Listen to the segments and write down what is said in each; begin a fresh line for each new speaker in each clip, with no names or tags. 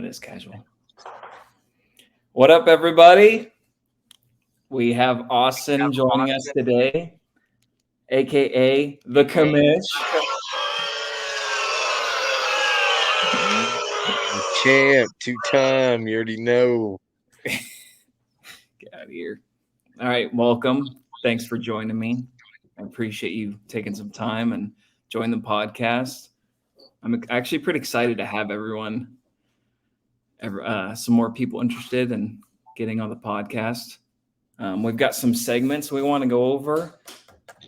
is casual. What up, everybody? We have Austin joining us today, aka the Commish.
Champ, 2-time. You already know.
Get out of here. All right, welcome. Thanks for joining me. I appreciate you taking some time and join the podcast. I'm actually pretty excited to have everyone, some more people interested in getting on the podcast. We've got some segments we want to go over.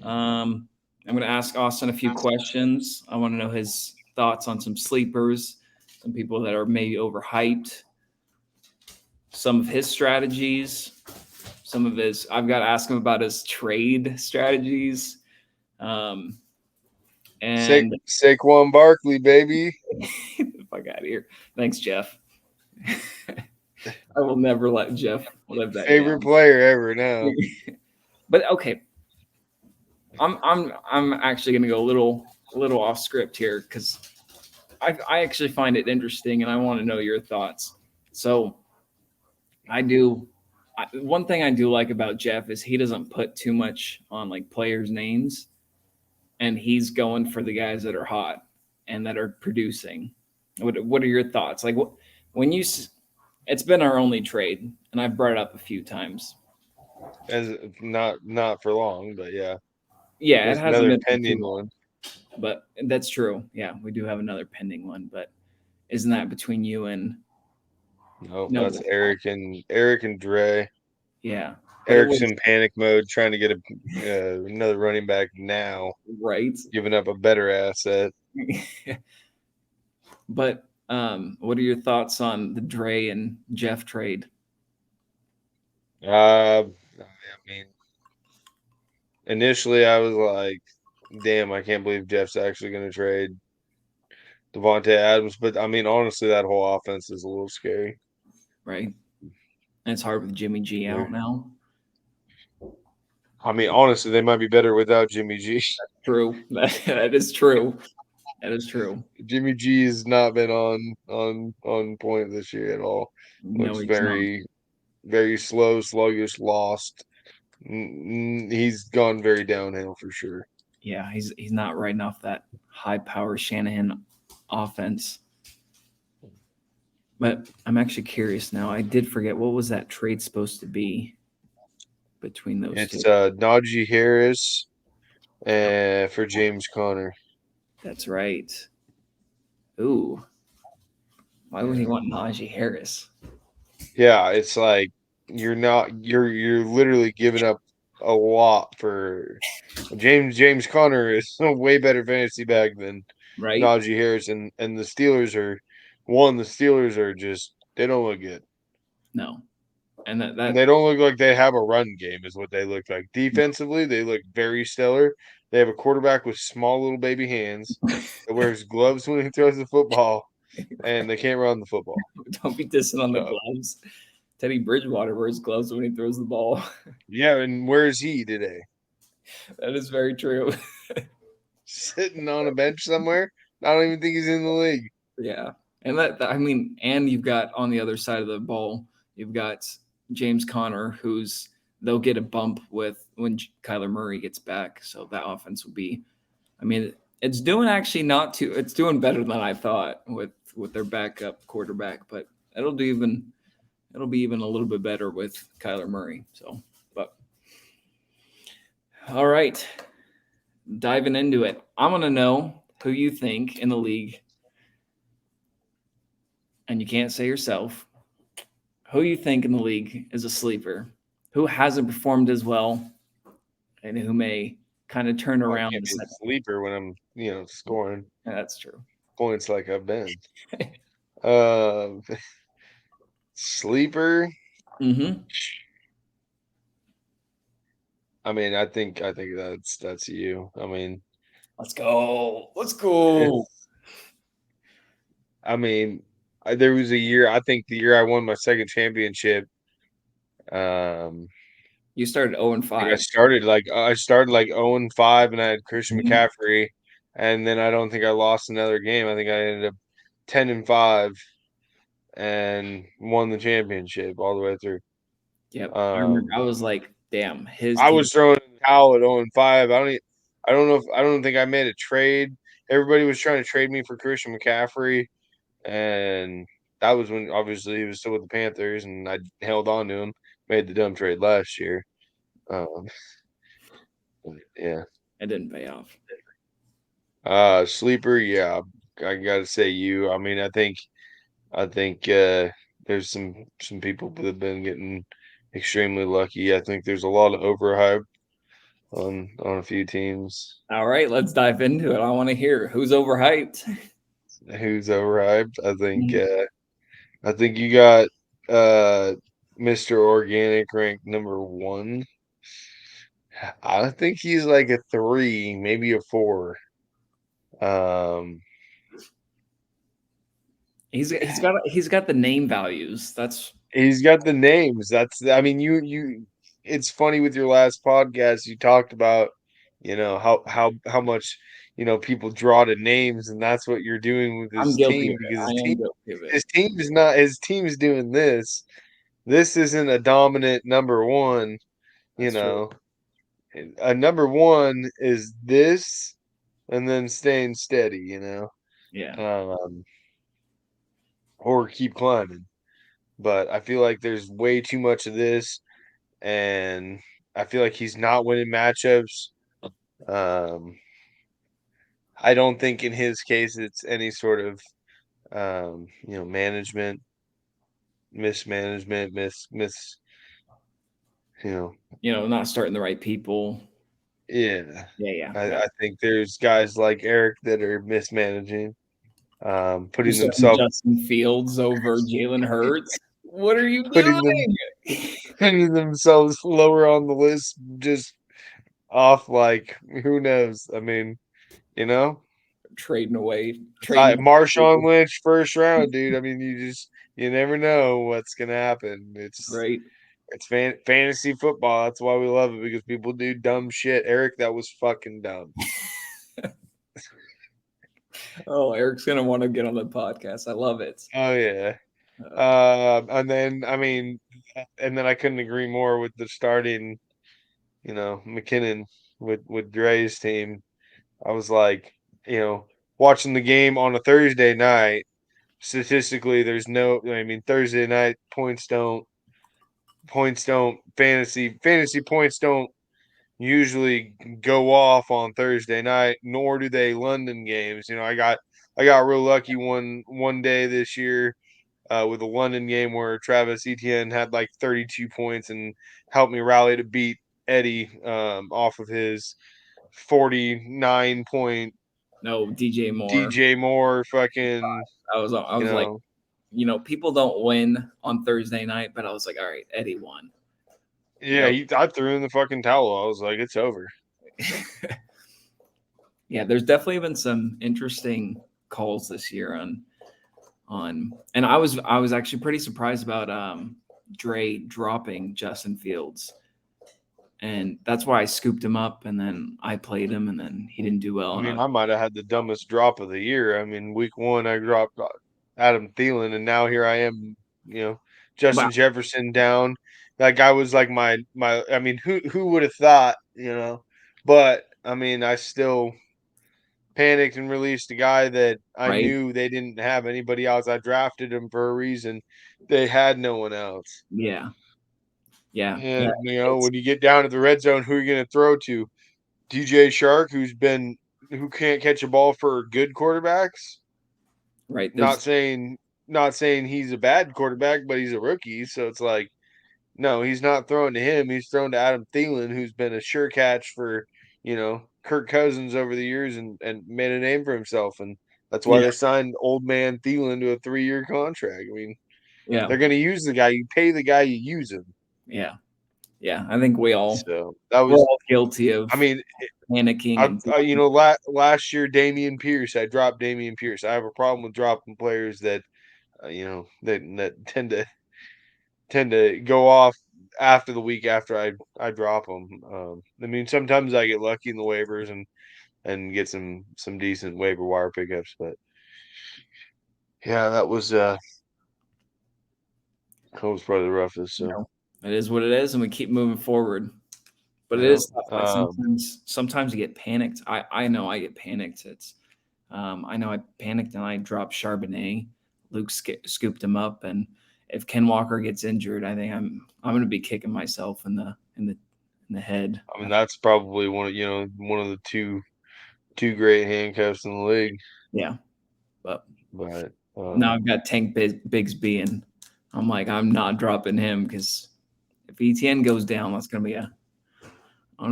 I'm going to ask Austin a few questions. I want to know his thoughts on some sleepers, some people that are maybe overhyped, some of his strategies, I've got to ask him about his trade strategies. And
Saquon Barkley, baby.
Fuck out of here. Thanks, Jeff. I will never let Jeff live that
favorite
down.
player ever now.
But okay, I'm actually going to go a little off script here because I actually find it interesting and I want to know your thoughts. So one thing I do like about Jeff is he doesn't put too much on like players' names, and he's going for the guys that are hot and that are producing. What are your thoughts? Like it's been our only trade, and I've brought it up a few times.
As not for long, but yeah.
Yeah,
there's
it hasn't
another
been
pending
one. But that's true. Yeah, we do have another pending one, but isn't that between you and?
No, that's Eric and Dre.
Yeah,
Eric's in panic mode, trying to get another running back now.
Right,
giving up a better asset.
But what are your thoughts on the Dre and Jeff trade?
I mean, initially I was like, damn, I can't believe Jeff's actually going to trade Davante Adams. But I mean, honestly, that whole offense is a little scary.
Right. And it's hard with Jimmy G out now.
I mean, honestly, they might be better without Jimmy G.
That's true. That is true. That is true.
Jimmy G has not been on point this year at all.
No,
Looks very slow, sluggish, lost. He's gone very downhill for sure.
Yeah, he's not riding off that high power Shanahan offense. But I'm actually curious now. I did forget, what was that trade supposed to be between those two?
It's Najee Harris for James Conner.
That's right. Ooh. Why would he want Najee Harris?
Yeah, it's like you're literally giving up a lot for James Conner is a way better fantasy back than Najee Harris, and the Steelers are just, they don't look good.
No. And that
they don't look like they have a run game is what they look like. Defensively, they look very stellar. They have a quarterback with small little baby hands that wears gloves when he throws the football, and they can't run the football.
Don't be dissing on the gloves. Teddy Bridgewater wears gloves when he throws the ball.
Yeah, and where is he today?
That is very true.
Sitting on a bench somewhere. I don't even think he's in the league.
Yeah. And and you've got on the other side of the ball, you've got James Conner, they'll get a bump with when Kyler Murray gets back. So that offense will be, it's doing it's doing better than I thought with their backup quarterback, but it'll be even a little bit better with Kyler Murray. So, but all right, diving into it. I'm going to know who you think in the league, and you can't say yourself, who you think in the league is a sleeper, who hasn't performed as well, and who may kind of turn around.
I can't be a sleeper when I'm, scoring.
Yeah, that's true.
Points like I've been. Sleeper.
Mm-hmm.
I mean, I think that's you. I mean,
let's go.
I mean, there was a year. I think the year I won my second championship.
You started 0-5.
I started like 0-5, and I had Christian McCaffrey, and then I don't think I lost another game. I think I ended up 10-5, and won the championship all the way through.
Yep. I remember. I was like, damn, his
I
team.
was throwing in the towel at 0-5. I don't think I made a trade. Everybody was trying to trade me for Christian McCaffrey, and that was when obviously he was still with the Panthers, and I held on to him. Made the dumb trade last year. Yeah.
It didn't pay off.
Sleeper, yeah. I gotta say you. I mean, I think there's some people that have been getting extremely lucky. I think there's a lot of overhype on a few teams.
All right, let's dive into it. I want to hear who's overhyped.
Who's overhyped?
Mhm.
I think you got Mr. Organic ranked number 1. I think he's like a 3, maybe a 4. Um
He's got the name values. That's
He's got the names. That's I mean, you it's funny with your last podcast you talked about, how much, people draw to names, and that's what you're doing with
I'm
his
guilty
team
of it.
because
I am guilty of it.
his team's doing this. This isn't a dominant number 1, you
That's true.
know. A number 1 is this and then staying steady,
Yeah.
or keep climbing. But I feel like there's way too much of this, and I feel like he's not winning matchups. Um, I don't think in his case it's any sort of management, mismanagement, you know,
Not starting the right people.
yeah.
Yeah.
I think there's guys like Eric that are mismanaging,
You're
putting
starting
themselves
Justin Fields over Jalen Hurts. What are you
putting them
doing?
putting themselves lower on the list, just off like who knows? I mean, you know.
Trading away, trading.
Marshawn Lynch first round, dude. I mean, you never know what's gonna happen.
Right.
It's fantasy football. That's why we love it, because people do dumb shit. Eric, that was fucking dumb.
Oh, Eric's gonna want to get on the podcast. I love it.
Oh yeah. And then I couldn't agree more with the starting, McKinnon with Dre's team. I was like, watching the game on a Thursday night. Statistically, there's no. I mean, Thursday night points don't fantasy points don't usually go off on Thursday night, nor do they London games. I got real lucky one day this year, with a London game where Travis Etienne had like 32 points and helped me rally to beat Eddie, off of his 49-point
No, DJ Moore.
DJ Moore fucking,
I
you
was like,
know.
people don't win on Thursday night, but I was like, all right, Eddie won.
Yeah, I threw in the fucking towel. I was like, it's over.
Yeah, there's definitely been some interesting calls this year and I was actually pretty surprised about Dre dropping Justin Fields. And that's why I scooped him up and then I played him and then he didn't do well.
I mean, I might have had the dumbest drop of the year. I mean, week 1 I dropped Adam Thielen, and now here I am, Justin
But
Jefferson down. That guy was like my. I mean, who would have thought, But I mean, I still panicked and released a guy that I
right,
knew they didn't have anybody else. I drafted him for a reason. They had no one else.
yeah, yeah.
And
It's
when you get down to the red zone, who are you going to throw to? DJ Shark, who can't catch a ball for good quarterbacks.
right.
Not saying he's a bad quarterback, but he's a rookie, so it's like, no, he's not throwing to him. He's throwing to Adam Thielen, who's been a sure catch for, Kirk Cousins over the years, and made a name for himself. And that's why
Yeah,
they signed old man Thielen to a 3-year contract. I mean,
yeah,
they're going to use the guy. You pay the guy, you use him.
yeah, yeah. I think
So that
we're
was,
all guilty of
I mean,
panicking and
last year, Damian Pierce, I dropped Damian Pierce. I have a problem with dropping players that, that tend to go off after the week after I drop them. I mean, sometimes I get lucky in the waivers and get some decent waiver wire pickups, but yeah, that was Hope's probably the roughest. So
it is what it is, and we keep moving forward. But it is tough. Like sometimes you get panicked. I know I get panicked. I know I panicked and I dropped Charbonnet. Luke scooped him up, and if Ken Walker gets injured, I think I'm going to be kicking myself in the head.
I mean, that's probably one of the two great handcuffs in the league.
Yeah,
but
now I've got Tank Bigsby, and I'm like, I'm not dropping him because if ETN goes down, that's going to be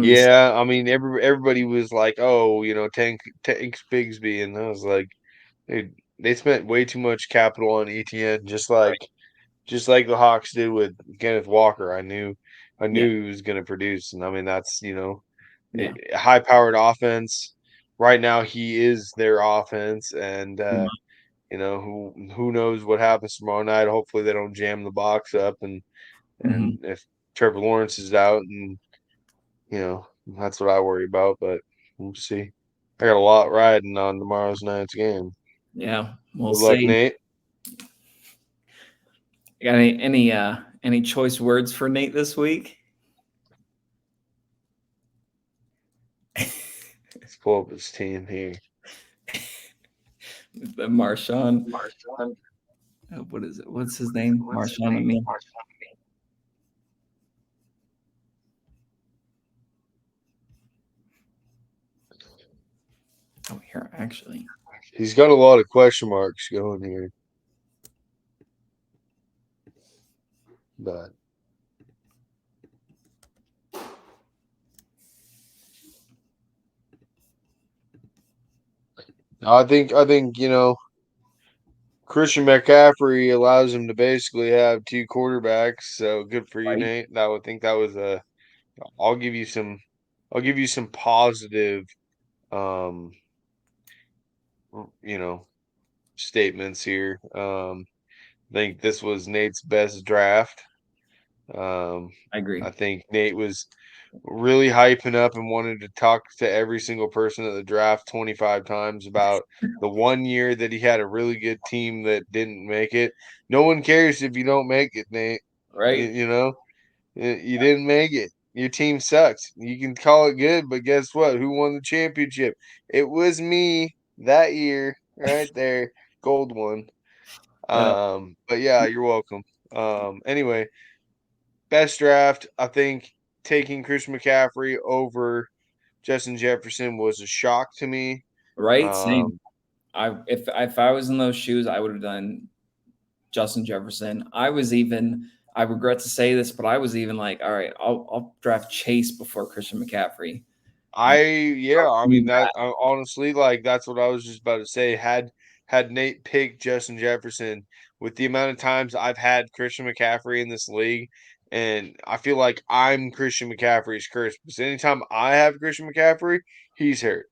yeah. I mean, everybody was like, oh, Tank Bigsby, and I was like, dude, they spent way too much capital on ETN, just like the Hawks did with Kenneth Walker. I knew he was going to produce, and I mean that's high powered offense. Right now, he is their offense, and who knows what happens tomorrow night? Hopefully, they don't jam the box up, and if Trevor Lawrence is out, and that's what I worry about. But we'll see. I got a lot riding on tomorrow's night's game.
Yeah, we'll
Good luck,
see.
Nate.
You got any choice words for Nate this week?
Let's pull up his team here.
The Marshawn. What is it? What's his name? Marshawn and me. Oh, here actually.
He's got a lot of question marks going here. But I think Christian McCaffrey allows him to basically have two quarterbacks. So good for you, Nate. I would think that was I'll give you some positive statements here. I think this was Nate's best draft.
I agree.
I think Nate was really hyping up and wanted to talk to every single person at the draft 25 times about the 1 year that he had a really good team that didn't make it. No one cares if you don't make it, Nate.
Right.
You didn't make it. Your team sucks. You can call it good, but guess what? Who won the championship? It was me that year, right there. Gold one. But yeah, you're welcome. Anyway, best draft, I think taking Christian McCaffrey over Justin Jefferson was a shock to me.
Right, same. If I was in those shoes, I would have done Justin Jefferson. I regret to say this, but I was even like, all right, I'll draft Chase before Christian McCaffrey.
I mean that honestly, like that's what I was just about to say. Had Nate picked Justin Jefferson, with the amount of times I've had Christian McCaffrey in this league, and I feel like I'm Christian McCaffrey's curse. Because anytime I have Christian McCaffrey, he's hurt.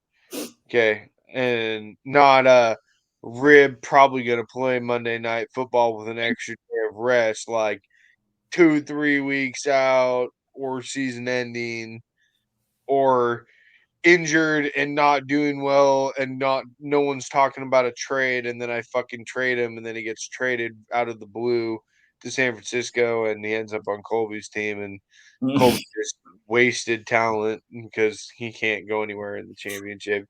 Okay. And not Rib probably gonna play Monday Night Football with an extra day of rest, like 2-3 weeks out, or season ending, or injured and not doing well, and no one's talking about a trade, and then I fucking trade him, and then he gets traded out of the blue to San Francisco, and he ends up on Colby's team, and Colby just wasted talent because he can't go anywhere in the championship.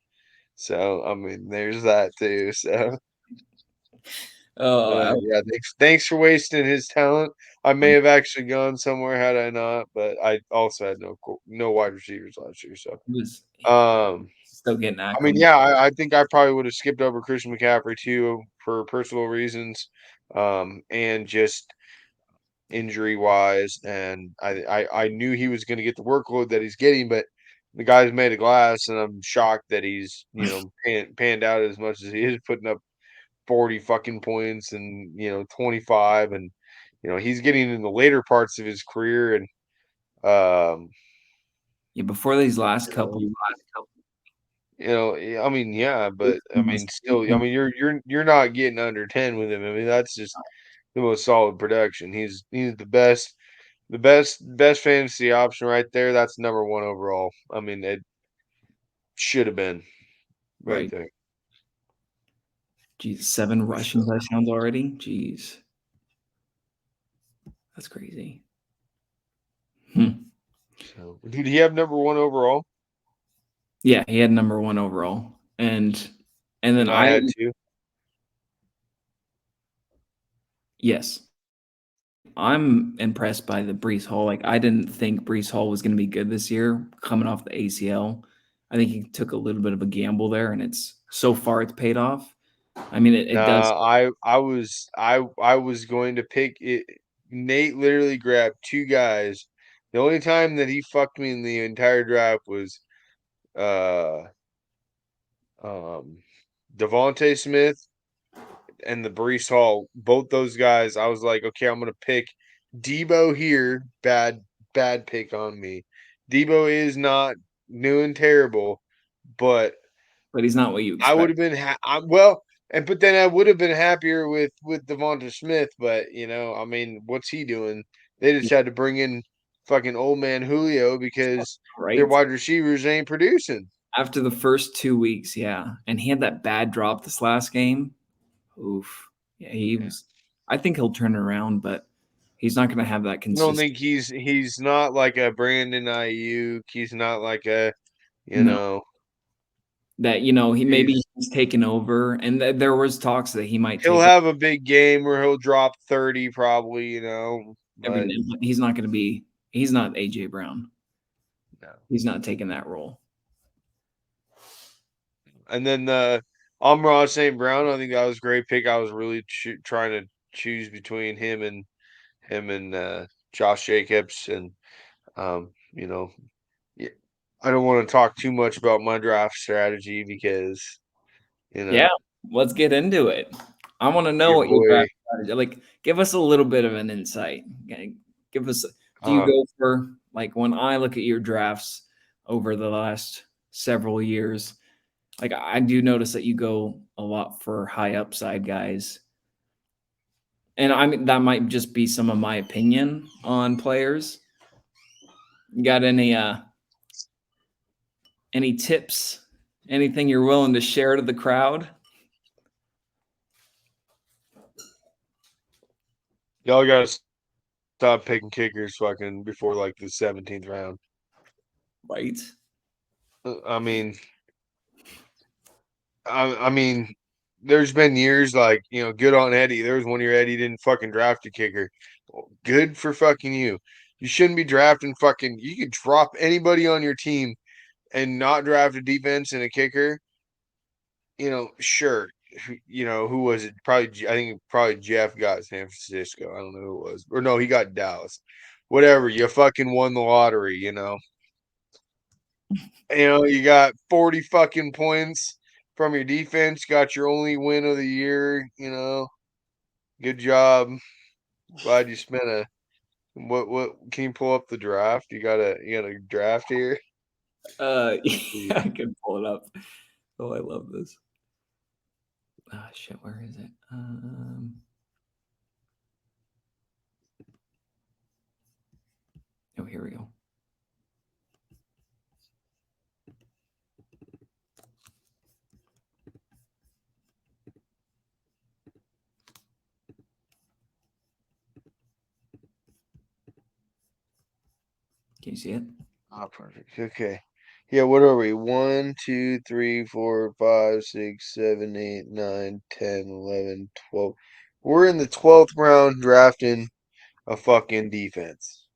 So I mean, there's that too. So yeah, thanks for wasting his talent. I may have actually gone somewhere had I not, but I also had no wide receivers last year. So
still getting
I mean, yeah, I think I probably would have skipped over Christian McCaffrey too for personal reasons, and just injury wise. And I knew he was going to get the workload that he's getting, but the guy's made of glass, and I'm shocked that he's panned out as much as he is, putting up 40 fucking points and 25, and he's getting in the later parts of his career, and
before these last couple.
I mean, yeah, but I mean, still, I mean, you're not getting under 10 with him. I mean, that's just the most solid production. He's the best fantasy option right there. That's number one overall. I mean, it should have been right there.
Geez, 7 rushing touchdowns already. Jeez. That's crazy.
So, did he have number 1 overall?
Yeah, he had number 1 overall, and then
I had 2.
Yes. I'm impressed by the Breece Hall. Like, I didn't think Breece Hall was going to be good this year coming off the ACL. I think he took a little bit of a gamble there, and so far it's paid off. I mean, it does.
I was going to pick it. Nate literally grabbed 2 guys. The only time that he fucked me in the entire draft was uh Devontae Smith and the Breece Hall. Both those guys, I was like, okay, I'm gonna pick Debo here. Bad pick on me. Debo is not new and terrible, but
He's not what you
I would
expect.
have been well, but then I would have been happier with Devonta Smith. But I mean, what's he doing? They just had to bring in fucking old man Julio because their
Right?
wide receivers ain't producing.
After the first 2 weeks, yeah. And he had that bad drop this last game. Oof. Yeah, he was. I think he'll turn it around, but he's not going to have that
I don't
consistent.
think he's not like a Brandon Ayuk. He's not like a
No, that he's taken over, and there was talks that he might
he'll
take
have a big game where he'll drop 30 probably.
every.
But
He's not going to be. He's not AJ Brown.
no.
He's not taking that role.
And then the Amon St. Brown, I think that was a great pick. I was really trying to choose between him and Josh Jacobs, and you know, yeah, I don't want to talk too much about my draft strategy because
Yeah, let's get into it. I want to know
your
what your
boy.
draft strategy. Like, give us a little bit of an insight. Okay? Give us. Do you
Uh,
go for, like, when I look at your drafts over the last several years? Like, I do notice that you go a lot for high upside guys. And I mean, that might just be some of my opinion on players. You got any tips? Anything you're willing to share to the crowd?
y'all gotta stop picking kickers fucking before like the 17th round.
Right.
I mean, I mean, there's been years like good on Eddie. There was one year Eddie didn't fucking draft a kicker. Good for fucking you. You shouldn't be drafting fucking. You could drop anybody on your team and not draft a defense and a kicker. Sure. Who was it? Probably I think probably Jeff got San Francisco. I don't know who it was, or no, he got Dallas. Whatever. You fucking won the lottery. You got 40 fucking points from your defense, got your only win of the year. Good job. Glad you spent a what can you pull up the draft? You got a draft here?
Yeah, I can pull it up. Oh, I love this. Ah, shit, where is it? Oh, here we go. Can you see it?
Oh, perfect. Okay. Yeah, what are we? 1, 2, 3, 4, 5, 6, 7, 8, 9, 10, 11, 12. We're in the 12th round drafting a fucking defense.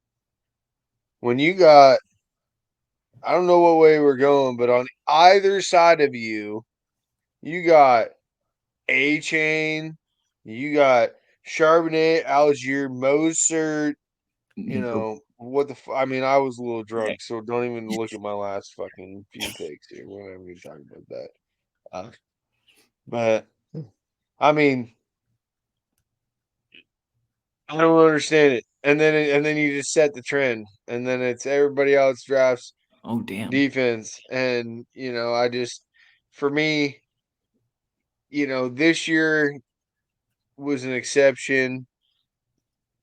When you got, I don't know what way we're going, but on either side of you got Achane, you got Charbonnet, Algier, Mozart. I mean, I was a little drunk, so don't even look at my last fucking few picks here. We're not even talking about that. But I mean, I don't understand it. And then you just set the trend, and then it's everybody else drafts
Oh, damn.
defense, and I just for me, this year was an exception.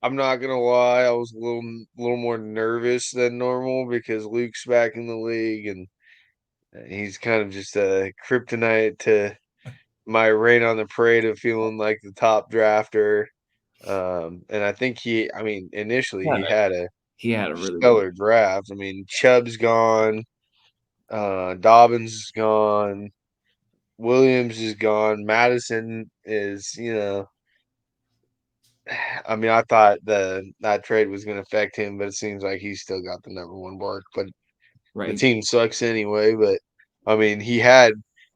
I'm not gonna lie, I was a little more nervous than normal because Luke's back in the league, and he's kind of just a kryptonite to my rain on the parade of feeling like the top drafter. And I think initially he had a
really
stellar draft. I mean, Chubb's gone, Dobbins is gone, Williams is gone, Madison is, I mean, I thought that trade was going to affect him, but it seems like he's still got the number one mark. But the
right.
team sucks anyway. But I mean, he had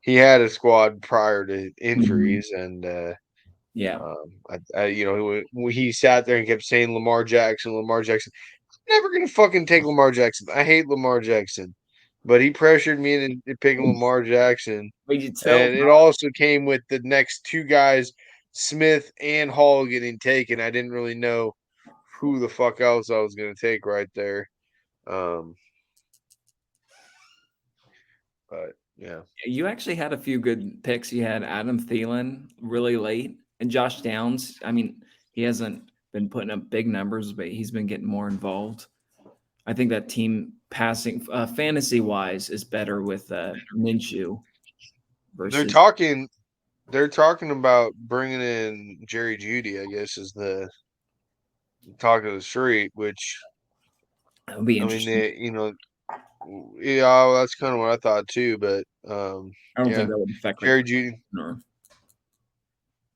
a squad prior to injuries, and
Yeah.
he sat there and kept saying Lamar Jackson, Lamar Jackson. I'm never gonna fucking take Lamar Jackson. I hate Lamar Jackson, but he pressured me into picking Lamar Jackson,
But you tell,
and it also came with the next two guys, Smith and Hall, getting taken. I didn't really know who the fuck else I was gonna take right there. But yeah.
you actually had a few good picks. You had Adam Thielen really late and Josh Downs. I mean, he hasn't been putting up big numbers, but he's been getting more involved. I think that team passing fantasy wise is better with Minshew
They're
versus.
talking they're talking about bringing in Jerry Judy, I guess, is the talk of the street, which
It'll be
I mean,
interesting.
yeah, well, that's kind of what I thought too. But
I don't
yeah,
think that would affect like.
Jerry Judy.
Or,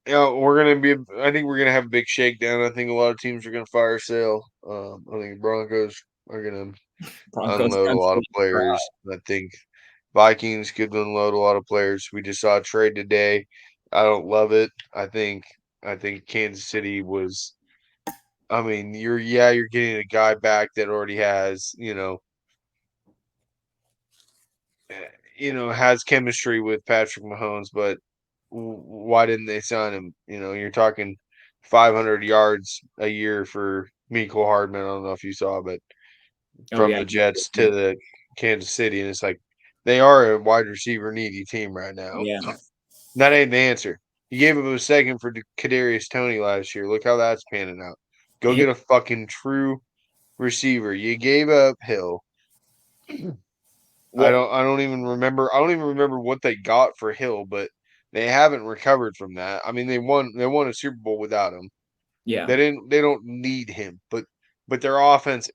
Yeah, we're gonna be. I think we're gonna have a big shakedown. I think a lot of teams are gonna fire sale. I think Broncos are gonna
Broncos
unload a
got
lot
so
of players. I think Vikings could unload a lot of players. We just saw a trade today. I don't love it. I think Kansas City was. I mean, you're getting a guy back that already has has chemistry with Patrick Mahomes, but why didn't they sign him? You're talking 500 yards a year for Mecole Hardman. I don't know if you saw, but
Oh
from
yeah,
the Jets to the Kansas City, and it's like they are a wide receiver needy team right now.
yeah.
That ain't the answer. You gave him a second for Kadarius Toney last year. Look how that's panning out. Go
Him-
get a fucking true receiver. You gave up Hill. I
well,
don't I don't even remember what they got for Hill, but they haven't recovered from that. I mean, they won a Super Bowl without him.
yeah.
They don't need him, but their offense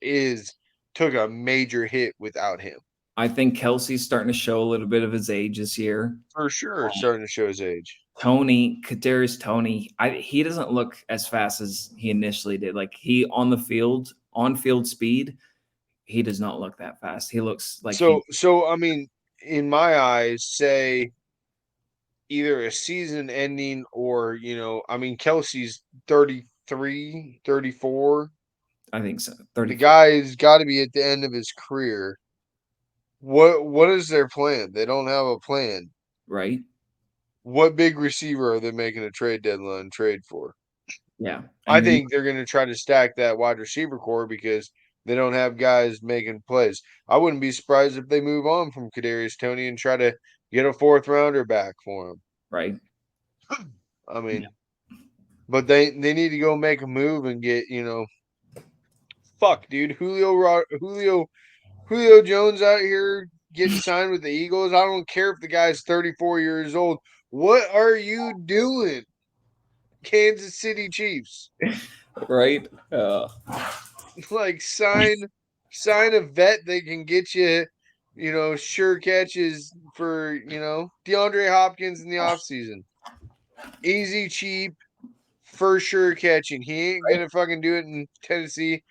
took a major hit without him.
I think Kelsey's starting to show a little bit of his age this year.
For sure, starting to show his age.
Kadarius Toney, he doesn't look as fast as he initially did. Like he on field speed, he does not look that fast. He looks like he
So I mean, in my eyes, say either a season ending or, I mean, Kelsey's 33, 34.
I think so.
The
30,
guy's got to be at the end of his career. What is their plan? They don't have a plan.
right?
What big receiver are they making a trade deadline trade for?
Yeah.
I
And then
think they're going to try to stack that wide receiver core because they don't have guys making plays. I wouldn't be surprised if they move on from Kadarius Toney and try to get a fourth rounder back for him.
right.
I
Yeah.
mean, but they need to go make a move and get fuck, dude, Julio Jones out here getting signed with the Eagles. I don't care if the guy's 34 years old. What are you doing, Kansas City Chiefs?
Right.
Like sign a vet that can get you, sure catches for, DeAndre Hopkins in the offseason. Easy, cheap, for sure catching. He ain't gonna fucking do it in Tennessee.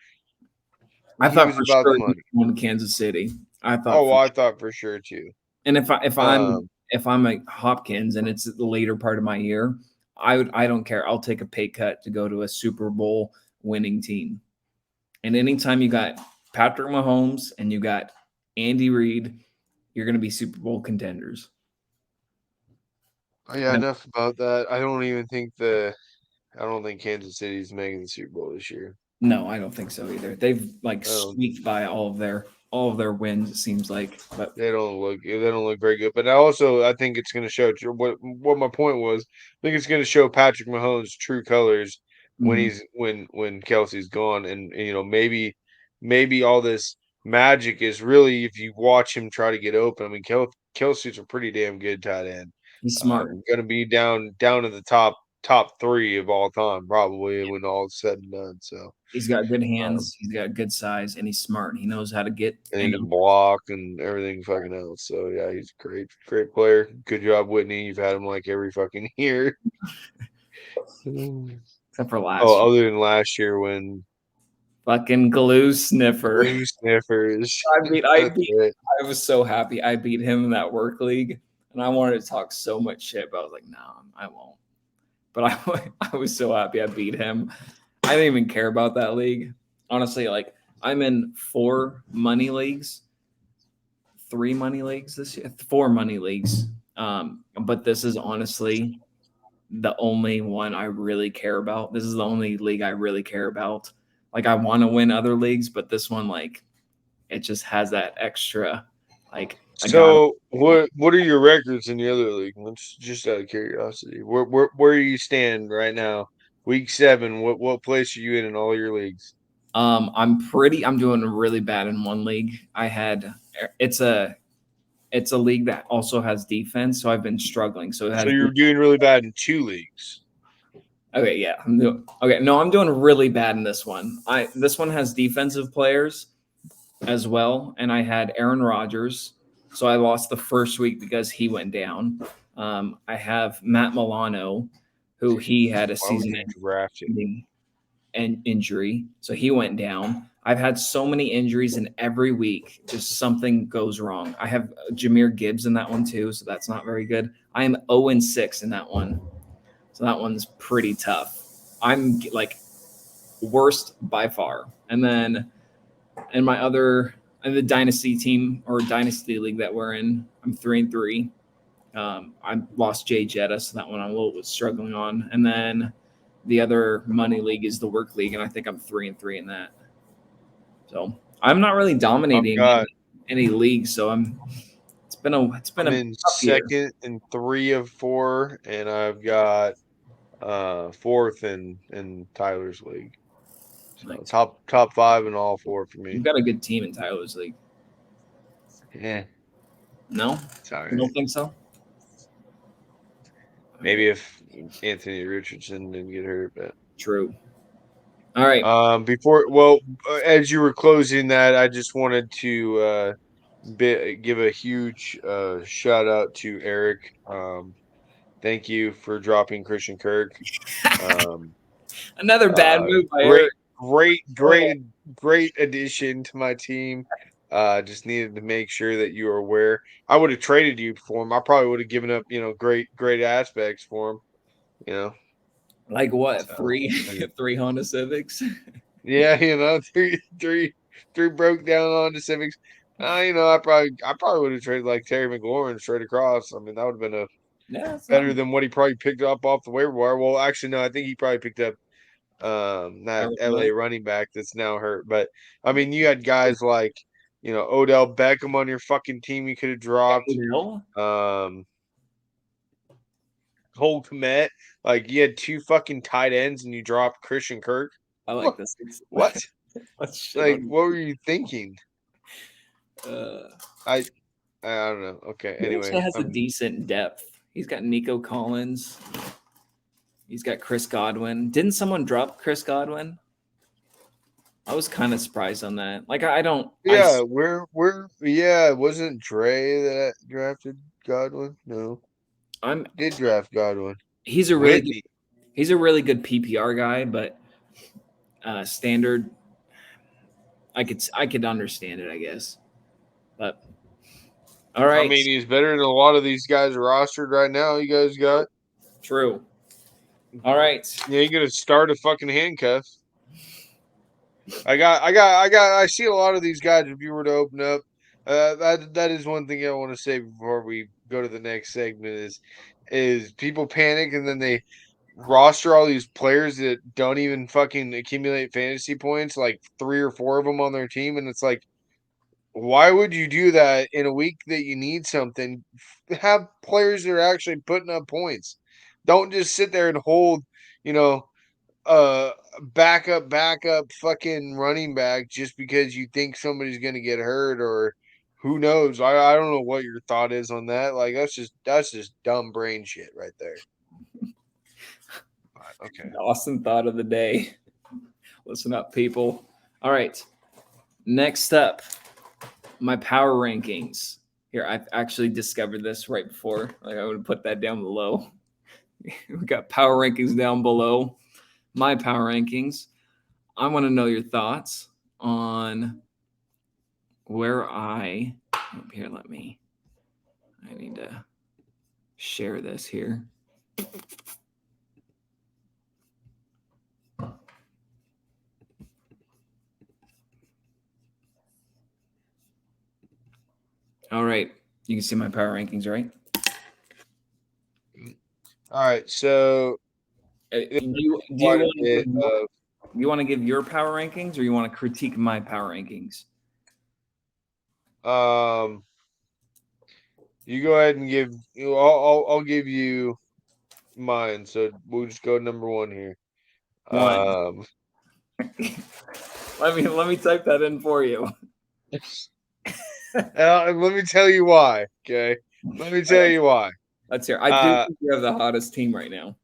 I
He
thought
was
for
about the
sure he
money.
was going to Kansas City. I thought
Oh,
for
well, I thought for sure too.
And
Um,
if I'm a Hopkins and it's the later part of my year, I don't care. I'll take a pay cut to go to a Super Bowl winning team. And anytime you got Patrick Mahomes and you got Andy Reid, you're going to be Super Bowl contenders.
yeah, enough about that. I don't think Kansas City's making the Super Bowl this year.
No, I don't think so either. They've like squeaked by all of their wins. It seems like, but
They don't look very good. But I think it's going to show what my point was. I think it's going to show Patrick Mahomes' true colors when
mhm,
he's when Kelsey's gone, and maybe all this magic is really if you watch him try to get open. I mean, Kelsey's a pretty damn good tight end.
he's smart.
Going to be down at the top top 3 of all time, probably when all is said and done. So
he's got good hands, he's got good size, and he's smart. He knows how to get
and he can block and everything fucking else. So yeah, he's a great player. Good job, Whitney. You've had him like every fucking year.
Except for last year.
Other than last year when
fucking glue sniffer.
Glue sniffers.
I was so happy. I beat him in that work league, and I wanted to talk so much shit, but I was like, no, I won't. But I was so happy I beat him. I didn't even care about that league. Honestly, like I'm in 4 money leagues, 3 money leagues this year, 4 money leagues. But this is honestly the only one I really care about. This is the only league I really care about. Like I want to win other leagues, but this one, like, it just has that extra, like.
So what are your records in the other league? Just out of curiosity, where do you stand right now? Week 7. What place are you in all your leagues?
I'm doing really bad in one league. It's a league that also has defense, so I've been struggling. So
you're doing really bad in 2 leagues.
Okay, yeah. I'm doing really bad in this one. This one has defensive players as well, and I had Aaron Rodgers, so I lost the first week because he went down. I have Matt Milano, who he had a season-ending injury, so he went down. I've had so many injuries, and every week just something goes wrong. I have Jahmyr Gibbs in that one too, so that's not very good. I am 0-6 in that one. So that one's pretty tough. I'm like worst by far. And then in the dynasty team or dynasty league that we're in, I'm 3-3. I lost Jay Jetta, so that one I'm a little bit struggling on. And then the other money league is the work league, and I think I'm 3-3 in that. So I'm not really dominating any leagues. So it's been
in second and 3 of 4, and I've got 4th in Tyler's league. So nice. Top 5 in all 4 for me.
You've got a good team in Tyler's league.
Yeah.
No? Sorry. You don't think so?
Maybe if Anthony Richardson didn't get hurt, but
true. All right.
As you were closing that, I just wanted to give a huge shout out to Eric. Thank you for dropping Christian Kirk.
Another bad move by Eric.
Great addition to my team. Just needed to make sure that you were aware. I would have traded you for him. I probably would have given up, great aspects for him.
Like what? So, three Honda Civics?
Yeah, three broke down Honda Civics. I probably would have traded like Terry McLaurin straight across. I mean, that would have been better than what he probably picked up off the waiver wire. Well, actually, no, I think he probably picked up that LA running back that's now hurt. But I mean, you had guys like Odell Beckham on your fucking team. You could have dropped. Cole Kmet. Like you had 2 fucking tight ends and you dropped Christian Kirk.
I like this.
What? Like, what were you thinking? I don't know. Okay. Anyway,
he has a decent depth. He's got Nico Collins. He's got Chris Godwin. Didn't someone drop Chris Godwin? I was kind of surprised on that. Like, I don't.
Yeah, wasn't Dre that drafted Godwin? No, did draft Godwin.
He's a really good PPR guy, but standard. I could understand it, I guess. But all right.
I mean, he's better than a lot of these guys rostered right now. You guys got
true. All right.
Yeah, you're gonna start a fucking handcuff. I see a lot of these guys. If you were to open up, that is one thing I want to say before we go to the next segment is people panic and then they roster all these players that don't even fucking accumulate fantasy points, like 3 or 4 of them on their team, and it's like, why would you do that in a week that you need something? Have players that are actually putting up points. Don't just sit there and hold, backup fucking running back just because you think somebody's going to get hurt or who knows. I don't know what your thought is on that. Like that's just dumb brain shit right there. Okay.
The Austin thought of the day. Listen up, people. All right. Next up, my power rankings. Here, I've actually discovered this right before. Like I would put that down below. We got power rankings down below. My power rankings. I want to know your thoughts on where I here. I need to share this here. All right. You can see my power rankings, right?
All right. So
you want to give your power rankings, or you want to critique my power rankings?
You go ahead and give you. I'll give you mine. So we'll just go number one here.
One. Let me type that in for you.
Let me tell you why. Okay. Let me tell you why.
Let's hear. I do think you have the hottest team right now.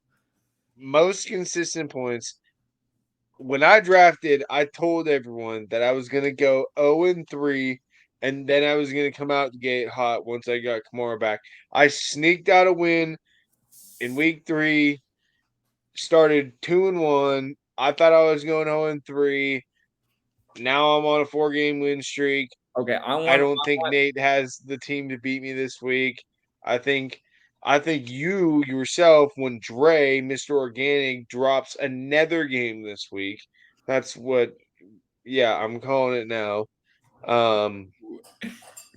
Most consistent points. When I drafted, I told everyone that I was going to go 0-3, and then I was going to come out the gate hot once I got Kamara back. I sneaked out a win in week 3, started 2-1. I thought I was going 0-3. Now I'm on a 4-game win streak.
Okay,
I don't think Nate has the team to beat me this week. I think you yourself, when Dre, Mr. Organic, drops another game this week. That's what I'm calling it now.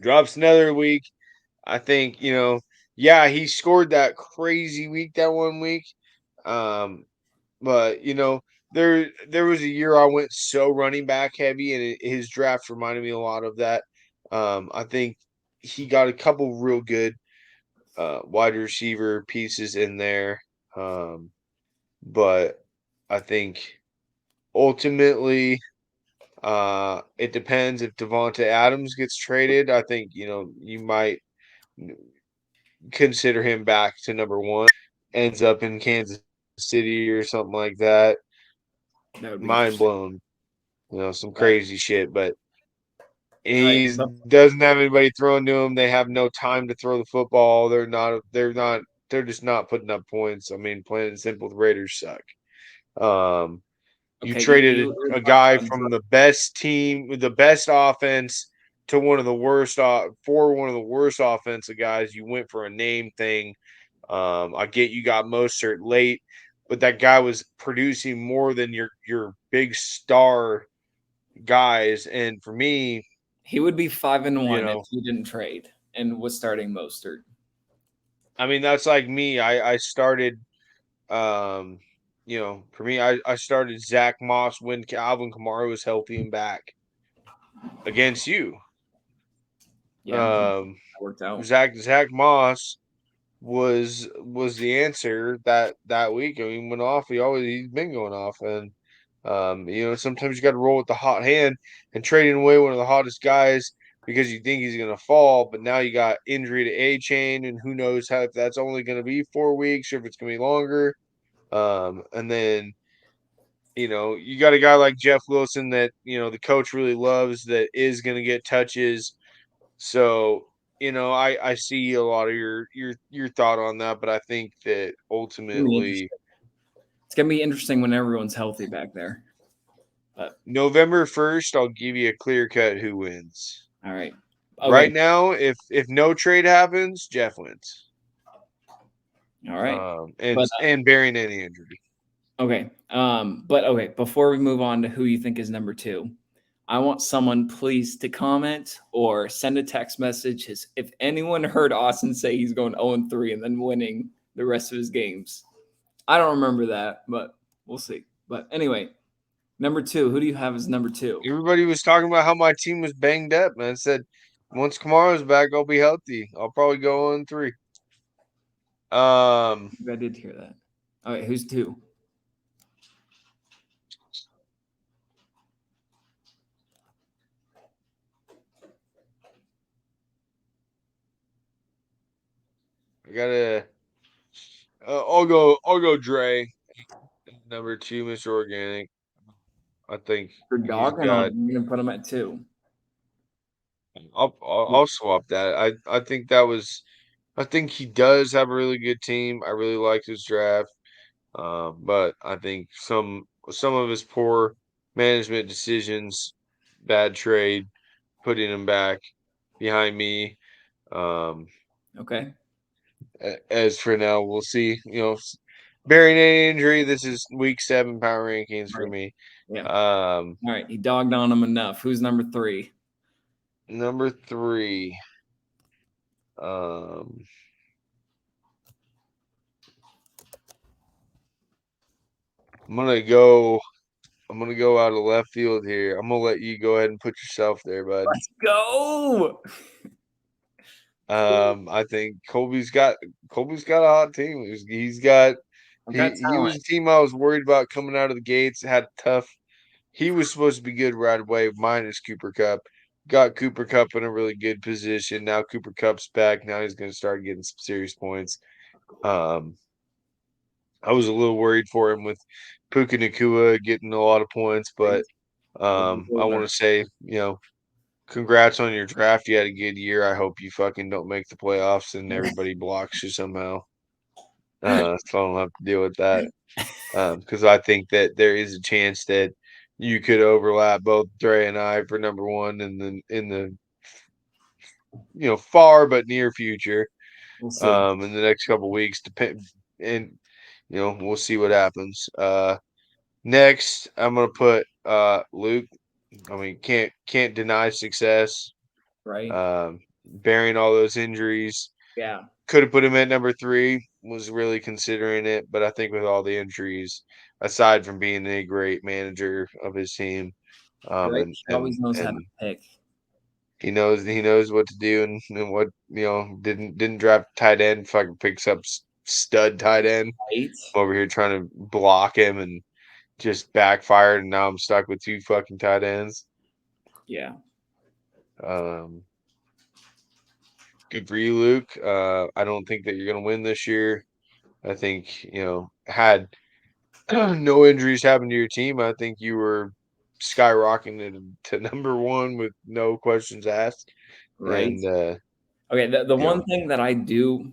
Drops another week. I think, he scored that crazy week that 1 week. But there was a year I went so running back heavy, and his draft reminded me a lot of that. I think he got a couple real good wide receiver pieces in there. But I think ultimately it depends if Devonta Adams gets traded. I think, you might consider him back to number one. Ends up in Kansas City or something like that.
That would be
Mind blown. Some crazy shit, but he
right.
doesn't have anybody throwing to him. They have no time to throw the football. They're just not putting up points. I mean, plain and simple, the Raiders suck. You traded a guy from the best team with the best offense to one of the worst offensive guys. You went for a name thing. I get you got Mostert late, but that guy was producing more than your big star guys. And for me,
he would be 5-1 if he didn't trade and was starting Mostert.
I mean, that's like me. I started, for me, I started Zach Moss when Alvin Kamara was healthy and back against you.
Yeah, worked out.
Zach Moss was the answer that week. I mean, went off. He's been going off, and sometimes you got to roll with the hot hand, and trading away one of the hottest guys because you think he's going to fall, but now you got injury to A-Chain, and who knows if that's only going to be 4 weeks or if it's going to be longer. And then you got a guy like Jeff Wilson that the coach really loves that is going to get touches. So I see a lot of your thought on that, but I think that ultimately
it's gonna be interesting when everyone's healthy back there. But
November 1st, I'll give you a clear cut who wins.
All right.
Okay. Right now, if no trade happens, Jeff wins.
All right.
And bearing any injury.
Okay. But okay, before we move on to who you think is number 2, I want someone please to comment or send a text message if anyone heard Austin say he's going 0-3 and then winning the rest of his games. I don't remember that, but we'll see. But anyway, number 2, who do you have as number 2?
Everybody was talking about how my team was banged up, man. I said, once Kamara's back, I'll be healthy. I'll probably go 0-3.
I did hear that. All right, who's 2?
I gotta. I'll go Dre. Number 2, Mr. Organic. I think
You're dogging on him. You're gonna put him at 2.
I'll swap that. I think that was. I think he does have a really good team. I really like his draft, but I think some of his poor management decisions, bad trade, putting him back behind me.
Okay.
As for now, we'll see. Bearing any injury, this is week 7 power rankings for me.
Yeah. All right. He dogged on him enough. Who's number 3?
Number 3. I'm gonna go out of left field here. I'm gonna let you go ahead and put yourself there, bud.
Let's go.
I think Colby's got a hot team. He was a team I was worried about coming out of the gates. Had tough. He was supposed to be good right away, minus Cooper Kupp. Got Cooper Kupp in a really good position. Now Cooper Kupp's back. Now he's going to start getting some serious points. I was a little worried for him with Puka Nacua getting a lot of points, but I want to say, congrats on your draft. You had a good year. I hope you fucking don't make the playoffs and everybody blocks you somehow. So I don't have to deal with that. Because I think that there is a chance that you could overlap both Dre and I for number 1 in the far but near future.
We'll see.
In the next couple of weeks, we'll see what happens. Next, I'm gonna put Luke. I mean, can't deny success.
Right.
Bearing all those injuries.
Yeah.
Could have put him at number 3. Was really considering it, but I think with all the injuries, aside from being a great manager of his team,
he always knows how to pick.
He knows what to do and what didn't draft tight end. Fucking picks up stud tight end.
Right.
Over here trying to block him and just backfired, and now I'm stuck with 2 fucking tight ends.
Yeah.
Good for you, Luke. I don't think that you're going to win this year. I think, had no injuries happen to your team, I think you were skyrocketing to number 1 with no questions asked.
Right.
And,
okay. The one thing that I do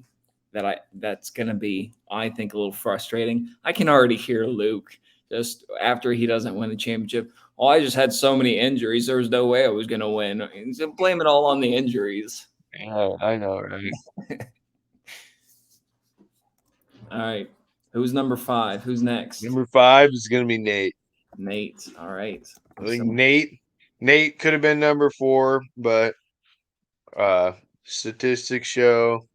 that's going to be, I think, a little frustrating. I can already hear Luke just after he doesn't win the championship. Oh, I just had so many injuries. There was no way I was going to win. He's going to blame it all on the injuries.
I know, right?
All right. Who's number 5? Who's next?
Number 5 is going to be Nate.
Nate. All right.
I think Nate could have been number 4, but statistics show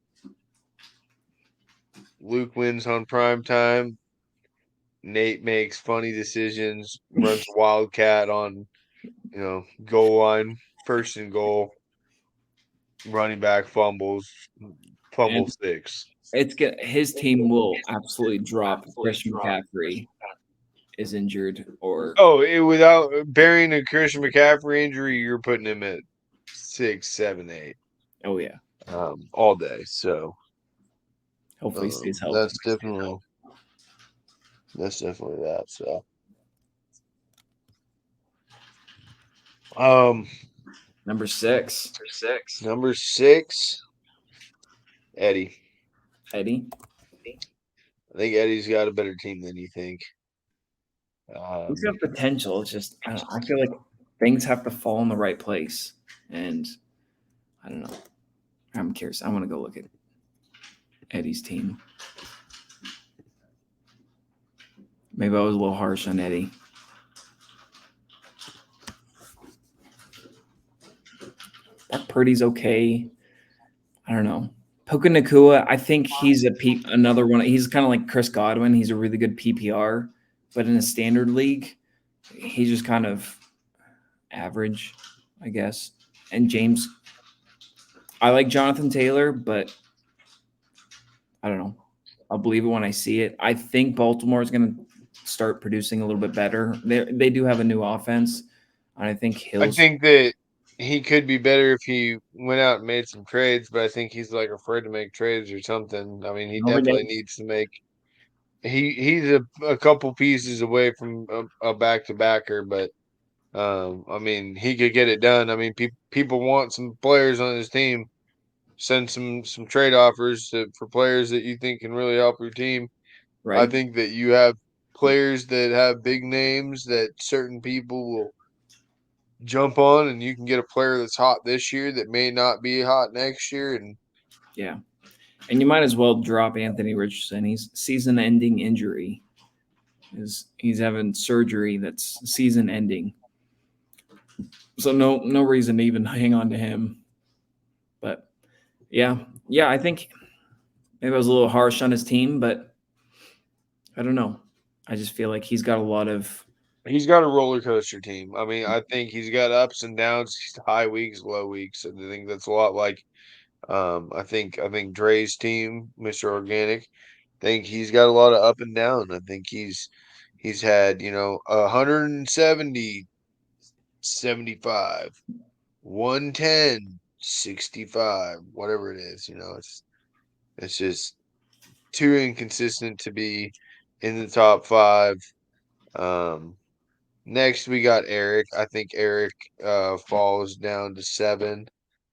Luke wins on prime time. Nate makes funny decisions, runs wildcat on, goal line, first and goal, running back fumble 6.
It's good. His team will absolutely drop. Christian McCaffrey is injured, or
without bearing a Christian McCaffrey injury, you're putting him at 6, 7, 8.
Oh yeah,
all day. So
hopefully he stays healthy.
That's definitely that. So,
number 6.
Number 6, Eddie.
Eddie.
I think Eddie's got a better team than you think.
He's got potential. It's just I feel like things have to fall in the right place, and I don't know. I'm curious. I want to go look at Eddie's team. Maybe I was a little harsh on Eddie. Brock Purdy's okay. I don't know. Puka Nacua, I think he's another one. He's kind of like Chris Godwin. He's a really good PPR, but in a standard league, he's just kind of average, I guess. And James, I like Jonathan Taylor, but I don't know. I'll believe it when I see it. I think Baltimore is going to start producing a little bit better. They do have a new offense, and I think
I think that he could be better if he went out and made some trades, but I think he's like afraid to make trades or something. I mean, he definitely needs to make he's a couple pieces away from a back-to-backer, but I mean, he could get it done. I mean, people want some players on his team. Send some trade offers for players that you think can really help your team. I
Right.
think that you have players that have big names that certain people will jump on, and you can get a player that's hot this year that may not be hot next year. And
Yeah. And you might as well drop Anthony Richardson. He's season-ending injury. He's having surgery that's season-ending. So no reason to even hang on to him. But yeah, I think maybe I was a little harsh on his team, but I don't know. I just feel like he's got a lot of
he's got a roller coaster team. I mean, I think he's got ups and downs, high weeks, low weeks. And I think that's a lot like I think Dre's team, Mr. Organic. I think he's got a lot of up and down. I think he's had 170, 75, 110, 65, whatever it is. It's just too inconsistent to be in the top five. Um, Next we got Eric. I think Eric falls down to 7.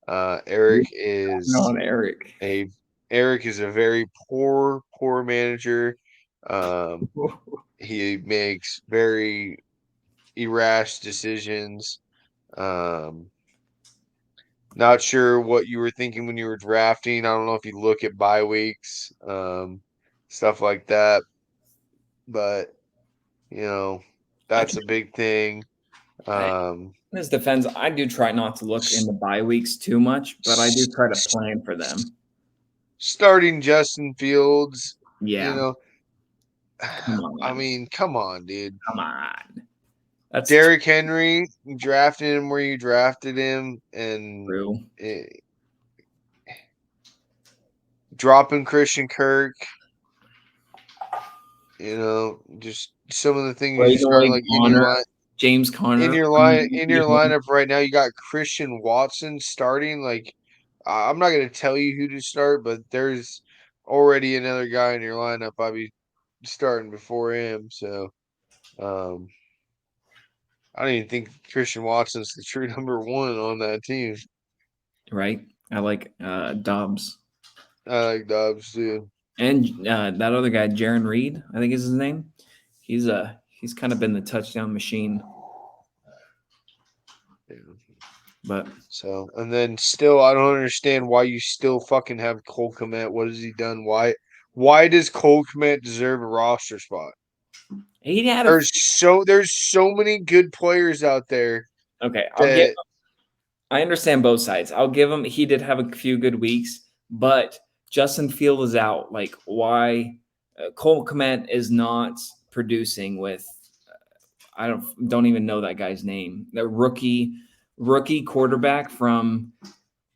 Eric is
on Eric.
a Eric is a very poor manager. Um, he makes very irrash decisions. Um, Not sure what you were thinking when you were drafting. I don't know if you look at bye weeks, stuff like that. But that's a big thing.
In his defense, I do try not to look in the bye weeks too much, but I do try to plan for them.
Starting Justin Fields,
Yeah. Come on.
I mean, come on, dude.
Come on. That's
Derrick Henry, drafted him where you drafted him, and
true.
Dropping Christian Kirk. Just some of the things you just aren't like in your line.
James Conner
In your lineup right now, you got Christian Watson starting. Like, I'm not going to tell you who to start, but there's already another guy in your lineup I'll be starting before him. So, I don't even think Christian Watson's the true number 1 on that team.
Right. I like Dobbs.
I like Dobbs too.
And that other guy, Jaron Reed, I think is his name. He's kind of been the touchdown machine.
Yeah.
But
so, and then still, I don't understand why you still fucking have Cole Kmet. What has he done? Why does Cole Kmet deserve a roster spot? There's so many good players out there.
Okay, I understand both sides. I'll give him. He did have a few good weeks, but Justin Field is out. Like, why? Cole Kmet is not producing with. I don't even know that guy's name. The rookie quarterback from.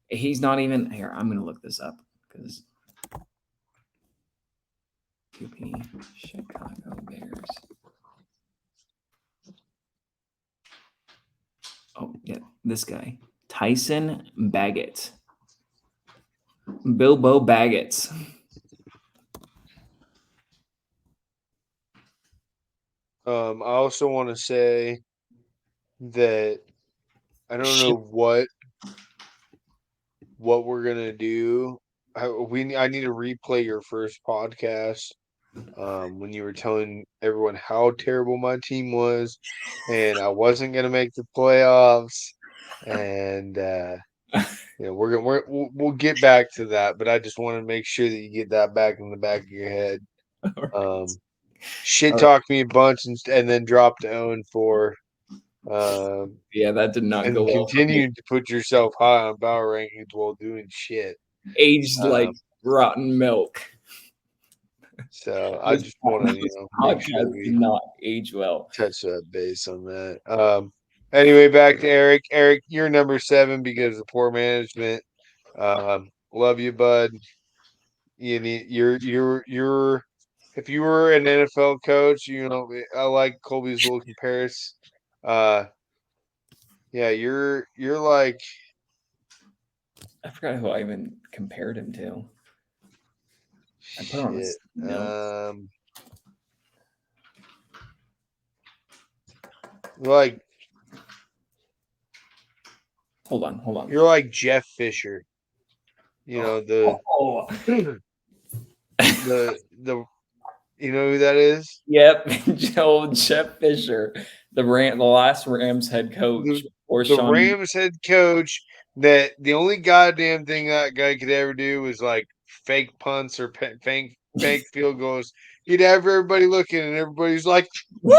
He's not even here. I'm gonna look this up because. QP Chicago Bears. Oh yeah, this guy. Tyson Baggett. Bilbo Baggett.
I also want to say that I don't know what we're gonna do. I need to replay your first podcast when you were telling everyone how terrible my team was, and I wasn't gonna make the playoffs. And we'll get back to that, but I just want to make sure that you get that back in the back of your head. Shit talked me a bunch and then dropped to 0-4.
Yeah, that did not
and
go well.
Continued to put yourself high on power rankings while doing shit.
Aged like rotten milk.
So I just want to, make sure we
did not age well.
Touch that base on that. Anyway, back to Eric. Eric, you're number 7 because of poor management. Love you, bud. You're. If you were an NFL coach, I like Colby's little comparison. Yeah, you're like.
I forgot who I even compared him to. I put on
shit. Like,
hold on.
You're like Jeff Fisher. You know the you know who that is?
Yep, Jeff Fisher, the last Rams head coach, or
The
Sean.
Rams head coach. That the only goddamn thing that guy could ever do was like fake punts or fake field goals. He'd have everybody looking, and everybody's like, "Woo!"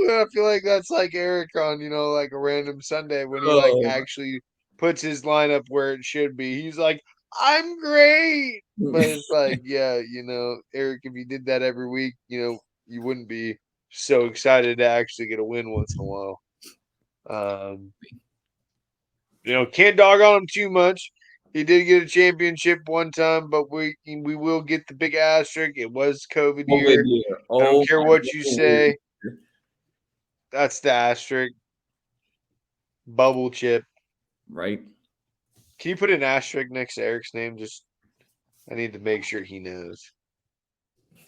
And I feel like that's like Eric on like a random Sunday when he like actually puts his lineup where it should be. He's like, "I'm great," but it's like, yeah, Eric, if you did that every week, you wouldn't be so excited to actually get a win once in a while. Can't dog on him too much. He did get a championship one time, but we will get the big asterisk. It was COVID year. I don't care what you say. That's the asterisk. Bubble chip.
Right.
Can you put an asterisk next to Eric's name? I need to make sure he knows.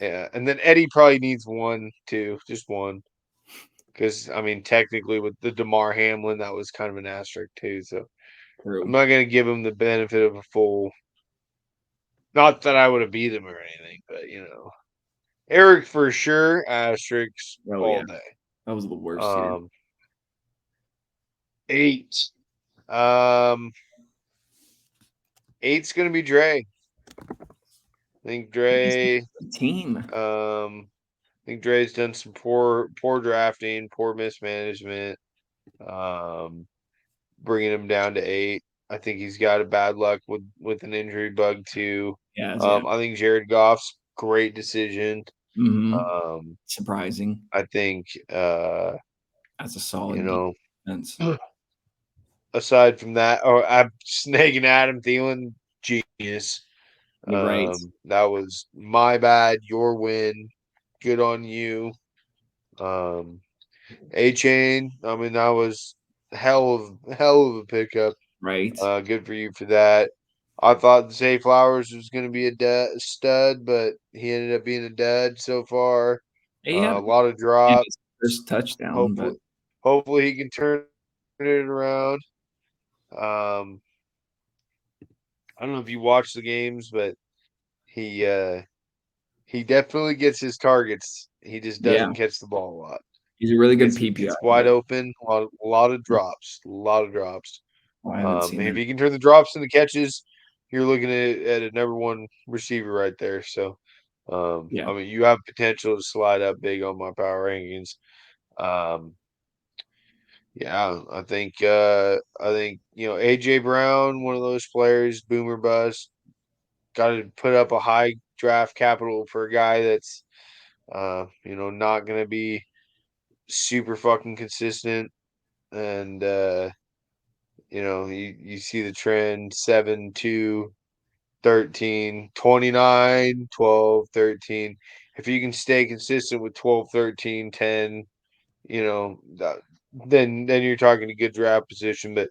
Yeah, and then Eddie probably needs one too, just one. Because technically with the Damar Hamlin, that was kind of an asterisk too. So I'm not gonna give him the benefit of a full. Not that I would have beat him or anything, but Eric for sure. Asterisks all day.
That was the worst year.
8. 8's gonna be Dre. I think Dre
team.
I think Dre's done some poor drafting, poor mismanagement. Bringing him down to 8. I think he's got a bad luck with an injury bug too.
Yeah.
I think Jared Goff's great decision.
Mm-hmm. Surprising.
I think
that's a solid defense.
Aside from that, I'm snagging Adam Thielen, genius.
Right.
That was my bad, your win. Good on you. A-Chain, that was hell of a pickup.
Right.
Good for you for that. I thought Zay Flowers was going to be a stud, but he ended up being a dud so far. A lot of drops.
First touchdown.
Hopefully he can turn it around. I don't know if you watch the games, but he definitely gets his targets. He just doesn't catch the ball a lot.
He's a really good PPR.
It's wide open. A lot of drops. If he can turn the drops into catches, you're looking at a number one receiver right there. So, you have potential to slide up big on my power rankings. I think AJ Brown, one of those players, boomer bust. Got to put up a high draft capital for a guy that's, not going to be super fucking consistent. And you see the trend 7, 2, 13, 29, 12, 13. If you can stay consistent with 12, 13, 10, then you're talking a good draft position. But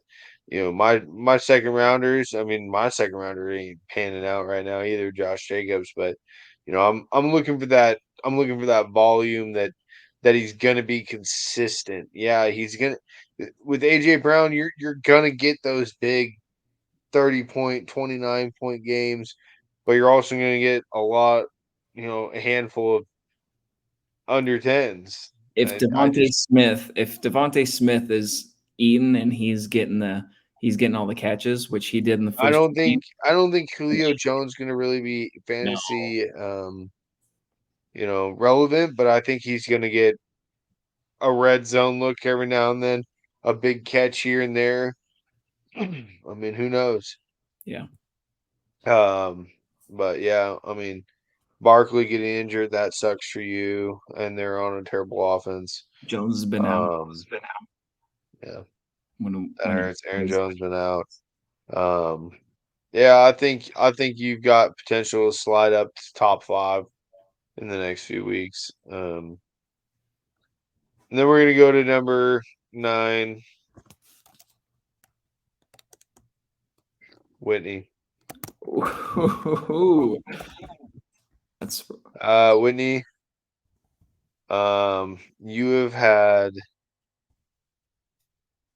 my second rounders, my second rounder ain't panning out right now either, Josh Jacobs. But I'm looking for that. I'm looking for that volume that he's gonna be consistent. Yeah, he's gonna. With AJ Brown, you're gonna get those big 30-point, 29-point games, but you're also gonna get a lot, a handful of under 10s.
If Devontae Smith is eating and he's getting all the catches, which he did in the first.
I don't think Julio Jones gonna really be fantasy relevant, but I think he's gonna get a red zone look every now and then, a big catch here and there. Who knows?
Yeah.
But yeah, Barkley getting injured, that sucks for you, and they're on a terrible offense.
Jones has been out.
Yeah.
That
hurts. Aaron Jones been out. I think you've got potential to slide up to top 5 in the next few weeks. And then we're gonna go to number 9. Whitney.
Ooh. That's
Whitney. You have had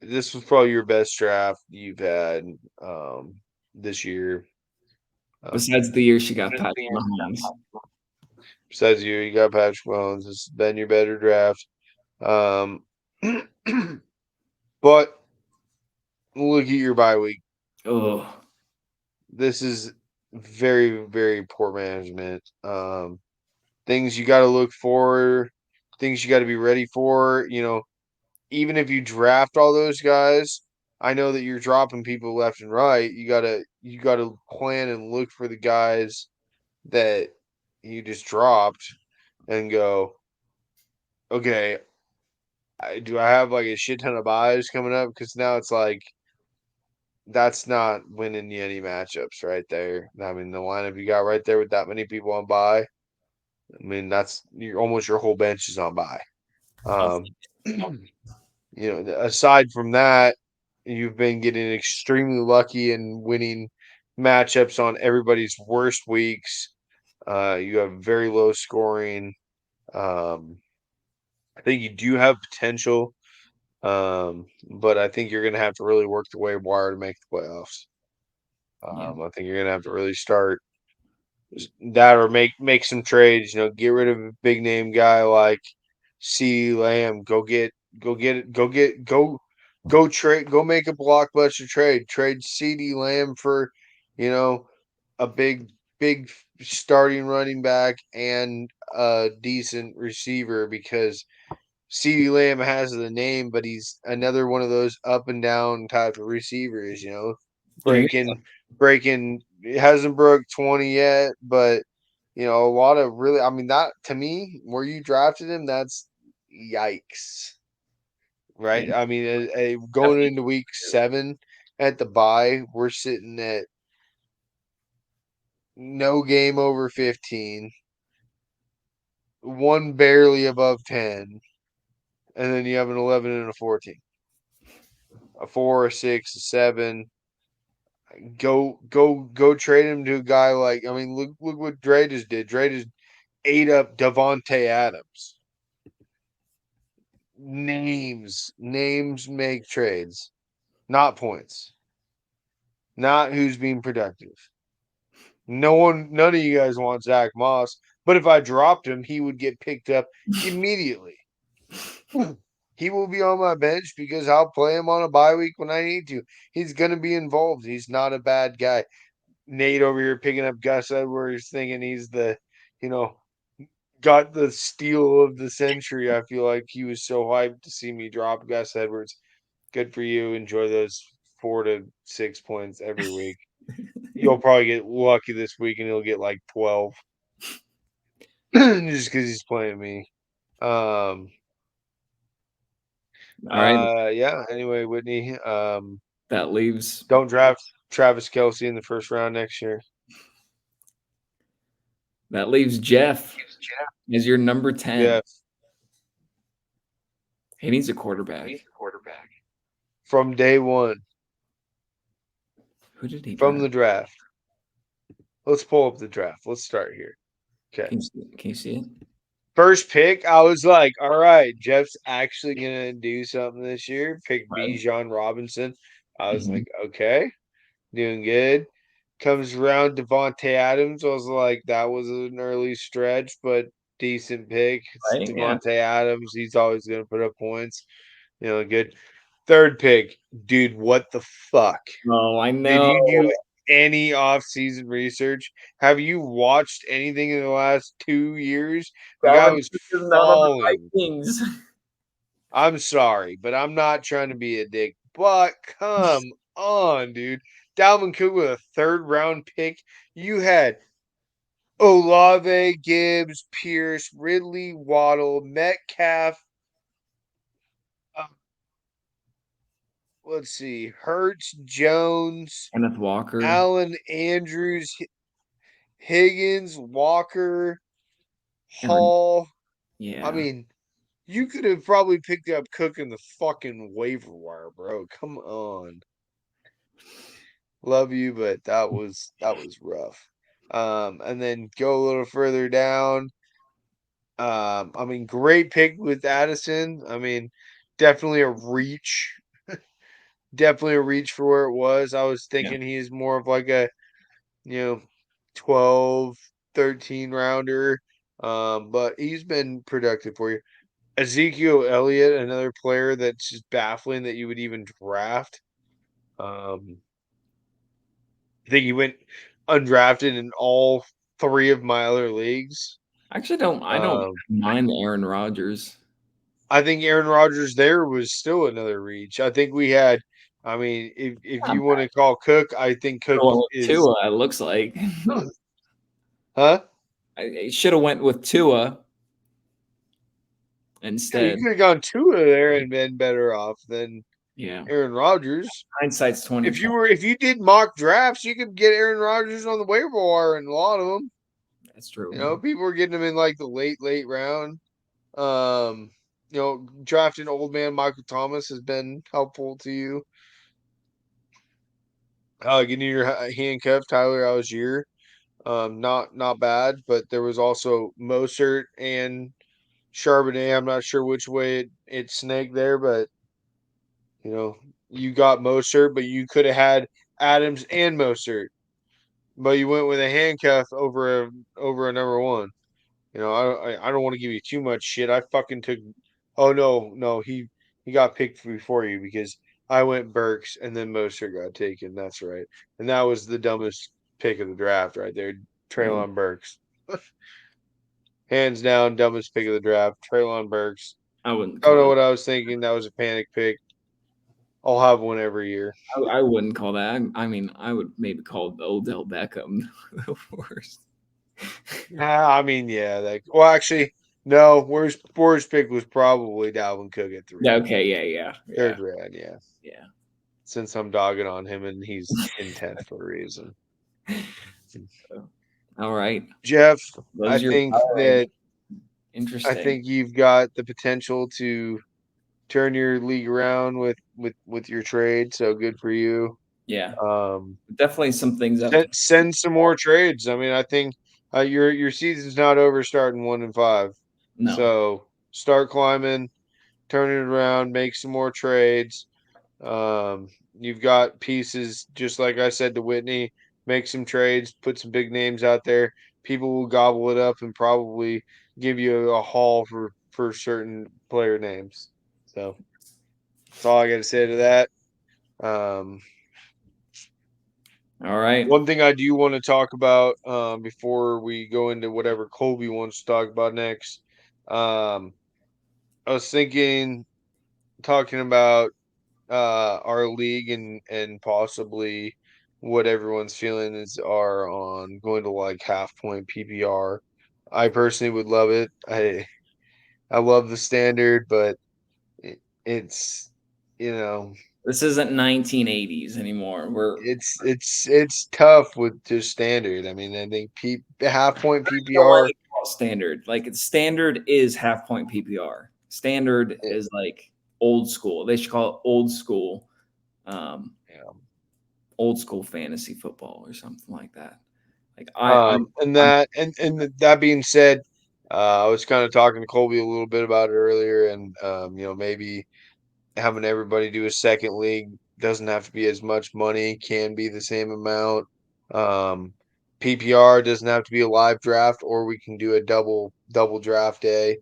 this was probably your best draft you've had this year.
Besides the year she got Patrick Mahomes.
Besides you got Patrick Mahomes. This has been your better draft. But look at your bye week.
Oh,
This is very, very poor management. Things you got to look for, things you got to be ready for. Even if you draft all those guys, I know that you're dropping people left and right. You gotta plan and look for the guys that you just dropped and go, okay, do I have like a shit ton of buys coming up? Because now it's like that's not winning you any matchups right there. I mean, the lineup you got right there with that many people on buy. I mean, that's almost your whole bench is on buy. Aside from that, you've been getting extremely lucky and winning matchups on everybody's worst weeks. You have very low scoring. I think you do have potential, but I think you're going to have to really work the waiver wire to make the playoffs. I think you're going to have to really start that or make some trades. Get rid of a big name guy like CeeDee Lamb. Go trade. Go make a blockbuster trade. Trade CeeDee Lamb for, a big starting running back and a decent receiver because CeeDee Lamb has the name, but he's another one of those up and down type of receivers. Breaking. It hasn't broke 20 yet, but a lot of really. I mean, that to me, where you drafted him, that's yikes. Right? I mean, going into week 7 at the bye, we're sitting at no game over 15, one barely above 10, and then you have an 11 and a 14, a 4, a 6, a 7. Go trade him to a guy like, I mean, look what Dre just did. Dre just ate up Davante Adams. Names make trades, not points, not who's being productive. None of you guys want Zach Moss, but if I dropped him, he would get picked up immediately. He will be on my bench because I'll play him on a bye week when I need to. He's going to be involved. He's not a bad guy. Nate over here picking up Gus Edwards, thinking he's you know, got the steal of the century. I feel like he was so hyped to see me drop Gus Edwards. Good for you. Enjoy those 4 to 6 points every week. You'll probably get lucky this week and he'll get like 12 just because he's playing me. All right. Yeah. Anyway, Whitney.
That leaves.
Don't draft Travis Kelce in the first round next year.
That leaves Jeff as your number 10.
Jeff.
He needs a quarterback.
From day one.
Who did he
from the draft? Let's pull up the draft. Let's start here. Okay.
Can you see it?
First pick, I was like, all right, Jeff's actually gonna do something this year. Pick Bijan Robinson. I was like, okay, doing good. Comes around Davante Adams. I was like, that was an early stretch, but decent pick. Right, Davante Adams. He's always gonna put up points. Good. Third pick, dude. What the fuck?
Oh, I know.
Did you do any off-season research? Have you watched anything in the last 2 years? The guy was falling. I'm sorry, but I'm not trying to be a dick. But come on, dude. Dalvin Cook with a third-round pick. You had Olave, Gibbs, Pierce, Ridley, Waddle, Metcalf. Let's see. Hurts, Jones,
Kenneth Walker,
Allen Andrews, Higgins, Walker, Hall.
Yeah.
I mean, you could have probably picked up Cook in the fucking waiver wire, bro. Come on. Love you, but that was rough. And then go a little further down. I mean, great pick with Addison. I mean, definitely a reach. definitely a reach for where it was. I was thinking he's more of like a 12, 13 rounder. But he's been productive for you. Ezekiel Elliott, another player that's just baffling that you would even draft. I think he went undrafted in all 3 of my other leagues.
I don't mind Aaron Rodgers.
I think Aaron Rodgers there was still another reach. I think we had. I mean, if you want to call Cook, I think Cook is.
Tua, it looks like.
Huh?
I should have went with Tua instead.
You could have gone Tua there and been better off than Aaron Rodgers.
Hindsight's 20.
If you did mock drafts, you could get Aaron Rodgers on the waiver wire in a lot of them.
That's true.
People were getting him in like the late round. Drafting old man Michael Thomas has been helpful to you. Getting your handcuff, Tyler Algier, not bad, but there was also Mostert and Charbonnet. I'm not sure which way it snaked there, but you got Mostert, but you could have had Adams and Mostert, but you went with a handcuff over a number one. I don't want to give you too much shit. I fucking took. Oh no, he got picked before you because I went Burks and then Mostert got taken. That's right, and that was the dumbest pick of the draft right there, Treylon Burks. Hands down, dumbest pick of the draft, Treylon Burks.
I wouldn't.
I don't know what I was thinking. That was a panic pick. I'll have one every year.
I wouldn't call that. I mean, I would maybe call Odell Beckham the worst.
I mean, yeah. Well, actually, no. Worst pick was probably Dalvin Cook at 3.
Okay, yeah.
Third round,
yeah.
Since I'm dogging on him and he's in 10th for a reason.
All right,
Jeff. I think that
interesting.
I think you've got the potential to turn your league around with your trade. So good for you.
Yeah. Definitely some things.
Send some more trades. I mean, I think your season's not over starting 1-5.
No.
So start climbing, turn it around, make some more trades. You've got pieces, just like I said to Whitney, make some trades, put some big names out there. People will gobble it up and probably give you a haul for certain player names. So that's all I got to say to that.
All right.
One thing I do want to talk about before we go into whatever Colby wants to talk about next. I was talking about our league and possibly what everyone's feelings are on going to like half point PPR. I personally would love it. I love the standard, but it's
this isn't 1980s anymore.
It's tough with just standard. I mean, I think half point PPR
standard. Like standard is half point PPR. Standard is like old school. They should call it old school. Old school fantasy football or something like that. Like
that being said, I was kind of talking to Colby a little bit about it earlier, and maybe having everybody do a second league doesn't have to be as much money, can be the same amount. PPR doesn't have to be a live draft, or we can do a double draft day,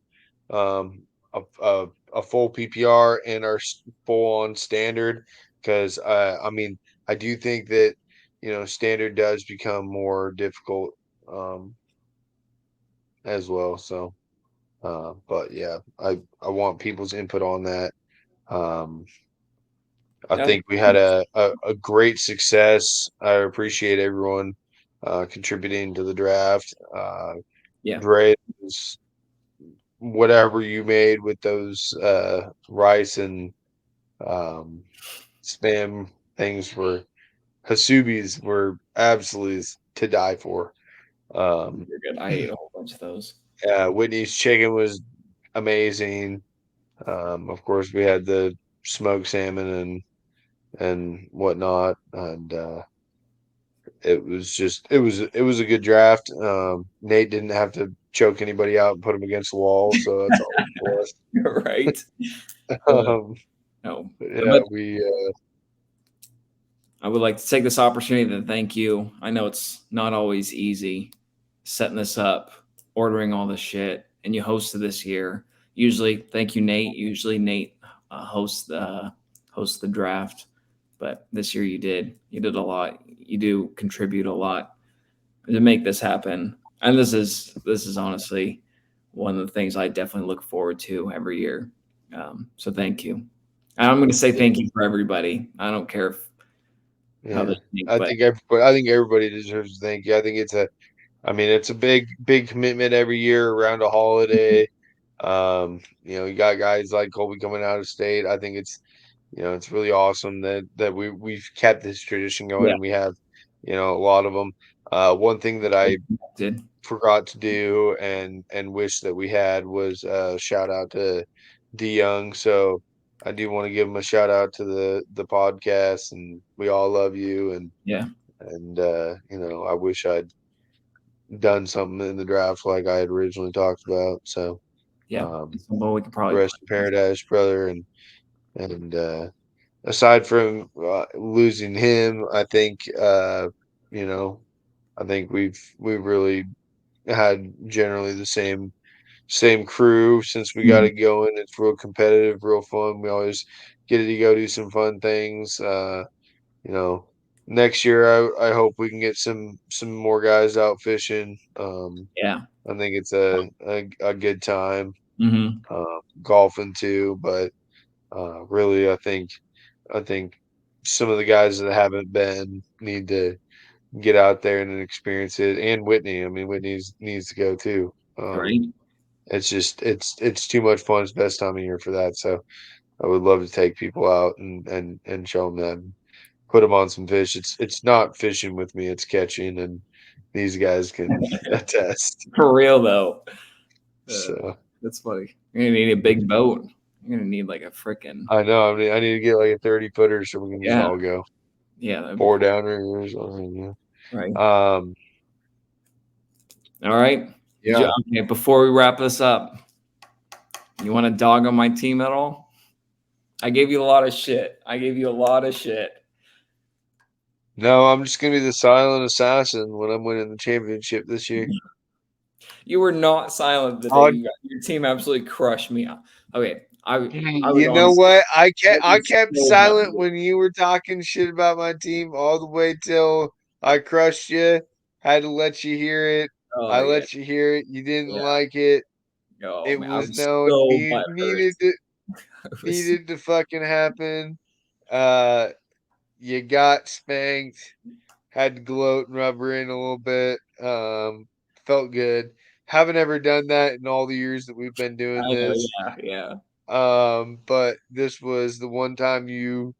a full PPR and our full on standard. Because I mean, I do think that standard does become more difficult as well. So, but yeah, I want people's input on that. I think we had a great success. I appreciate everyone contributing to the draft. Grades, whatever you made with those rice and spam things were Hasubis were absolutely to die for.
You're good. I ate a whole bunch of those.
Whitney's chicken was amazing. Of course, we had the smoked salmon and whatnot, and it was a good draft. Nate didn't have to choke anybody out and put him against the wall, so that's all for us.
Right.
No, yeah,
I would like to take this opportunity to thank you. I know it's not always easy setting this up, ordering all this shit, and you hosted this year. Usually, thank you, Nate. Usually, Nate hosts the draft, but this year you did. You did a lot. You do contribute a lot to make this happen, and this is honestly one of the things I definitely look forward to every year. So thank you. And I'm going to say thank you for everybody. I don't care if
how they think, I think everybody deserves to thank you. I think it's a big commitment every year around a holiday. You got guys like Colby coming out of state. I think it's really awesome that we've kept this tradition going. Yeah. We have, a lot of them. One thing that I forgot to do and wish that we had was shout out to D Young. So I do want to give him a shout out to the podcast, and we all love you. And I wish I'd done something in the draft like I had originally talked about. So
we could probably
rest in paradise, brother. And aside from losing him, I think I think we've really had generally the same crew since we got it going. It's real competitive, real fun. We always get to go do some fun things. Next year I hope we can get some more guys out fishing. I think it's a good time. Golfing too, but really I think some of the guys that haven't been need to get out there and experience it. And Whitney, I mean, Whitney needs to go too.
Right.
It's just it's too much fun. It's the best time of year for that. So I would love to take people out and show them that, put them on some fish. It's not fishing with me, it's catching, and these guys can attest.
For real though.
So
that's funny. You're gonna need a big boat. You're gonna need like a freaking.
I know. I mean, I need to get like a 30-footer so we can just all go.
Yeah.
4 downer or something.
Yeah. Right. All right.
Yeah.
Okay. Before we wrap this up, you want to dog on my team at all? I gave you a lot of shit.
No, I'm just gonna be the silent assassin when I'm winning the championship this year.
You were not silent the day your team absolutely crushed me. Okay.
You know what? I kept silent when you were talking shit about my team all the way till I crushed you. Had to let you hear it. I let you hear it. You didn't like it. It was needed to fucking happen. You got spanked. Had to gloat and rub her in a little bit. Felt good. Haven't ever done that in all the years that we've been doing this.
Yeah.
But this was the one time you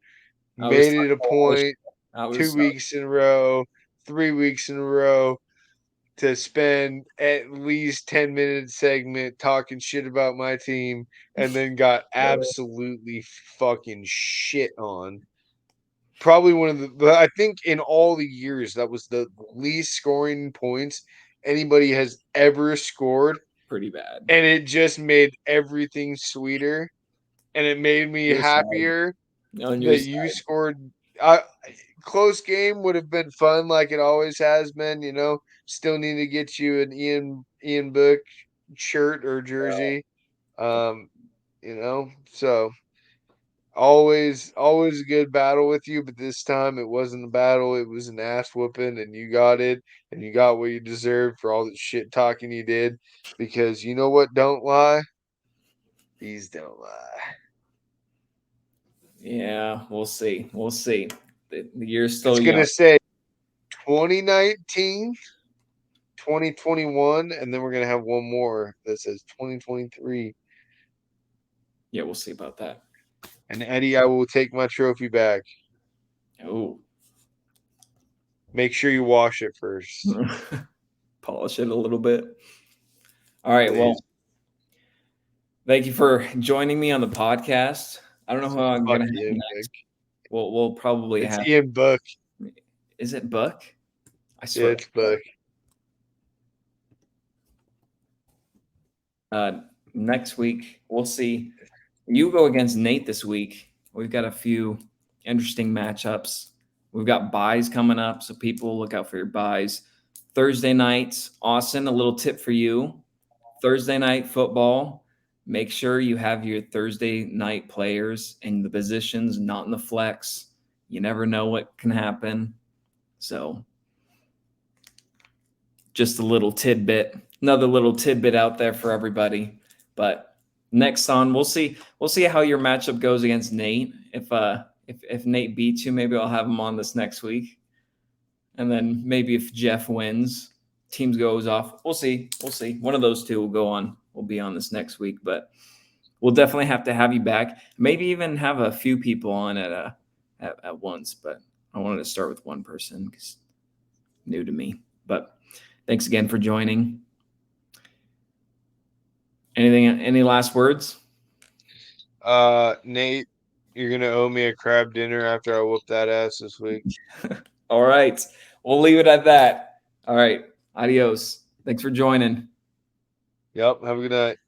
made it a point 2 weeks in a row, 3 weeks in a row to spend at least 10-minute segment talking shit about my team, and then got absolutely fucking shit on. Probably one of the I think in all the years that was the least scoring points anybody has ever scored.
Pretty bad.
And it just made everything sweeter. And it made me happier that you scored. Close game would have been fun, like it always has been. Still need to get you an Ian Book shirt or jersey. So always a good battle with you. But this time it wasn't a battle; it was an ass whooping, and you got it, and you got what you deserved for all the shit talking you did. Because you know what? Don't lie. These don't lie.
Yeah, we'll see. The year's still
young. It's going to say 2019, 2021, and then we're going to have one more that says 2023.
Yeah, we'll see about that.
And Eddie, I will take my trophy back.
Oh.
Make sure you wash it first.
Polish it a little bit. All right, please. Well, thank you for joining me on the podcast. I don't know who I'm going to have next. We'll probably have
Ian Book.
Is it Book? I swear.
Yeah, it's Book.
Next week, we'll see. You go against Nate this week. We've got a few interesting matchups. We've got buys coming up, so people look out for your buys. Thursday nights, Austin, a little tip for you. Thursday night football, make sure you have your Thursday night players in the positions, not in the flex. You never know what can happen. So just a little tidbit, another little tidbit out there for everybody. But next on, we'll see how your matchup goes against Nate. If Nate beats you, maybe I'll have him on this next week. And then maybe if Jeff wins, teams goes off. We'll see. One of those two will go on. We'll be on this next week, but we'll definitely have to have you back. Maybe even have a few people on at once. But I wanted to start with one person because new to me. But thanks again for joining. Any last words?
Nate, you're gonna owe me a crab dinner after I whoop that ass this week.
All right. We'll leave it at that. All right. Adios. Thanks for joining.
Yep. Have a good night.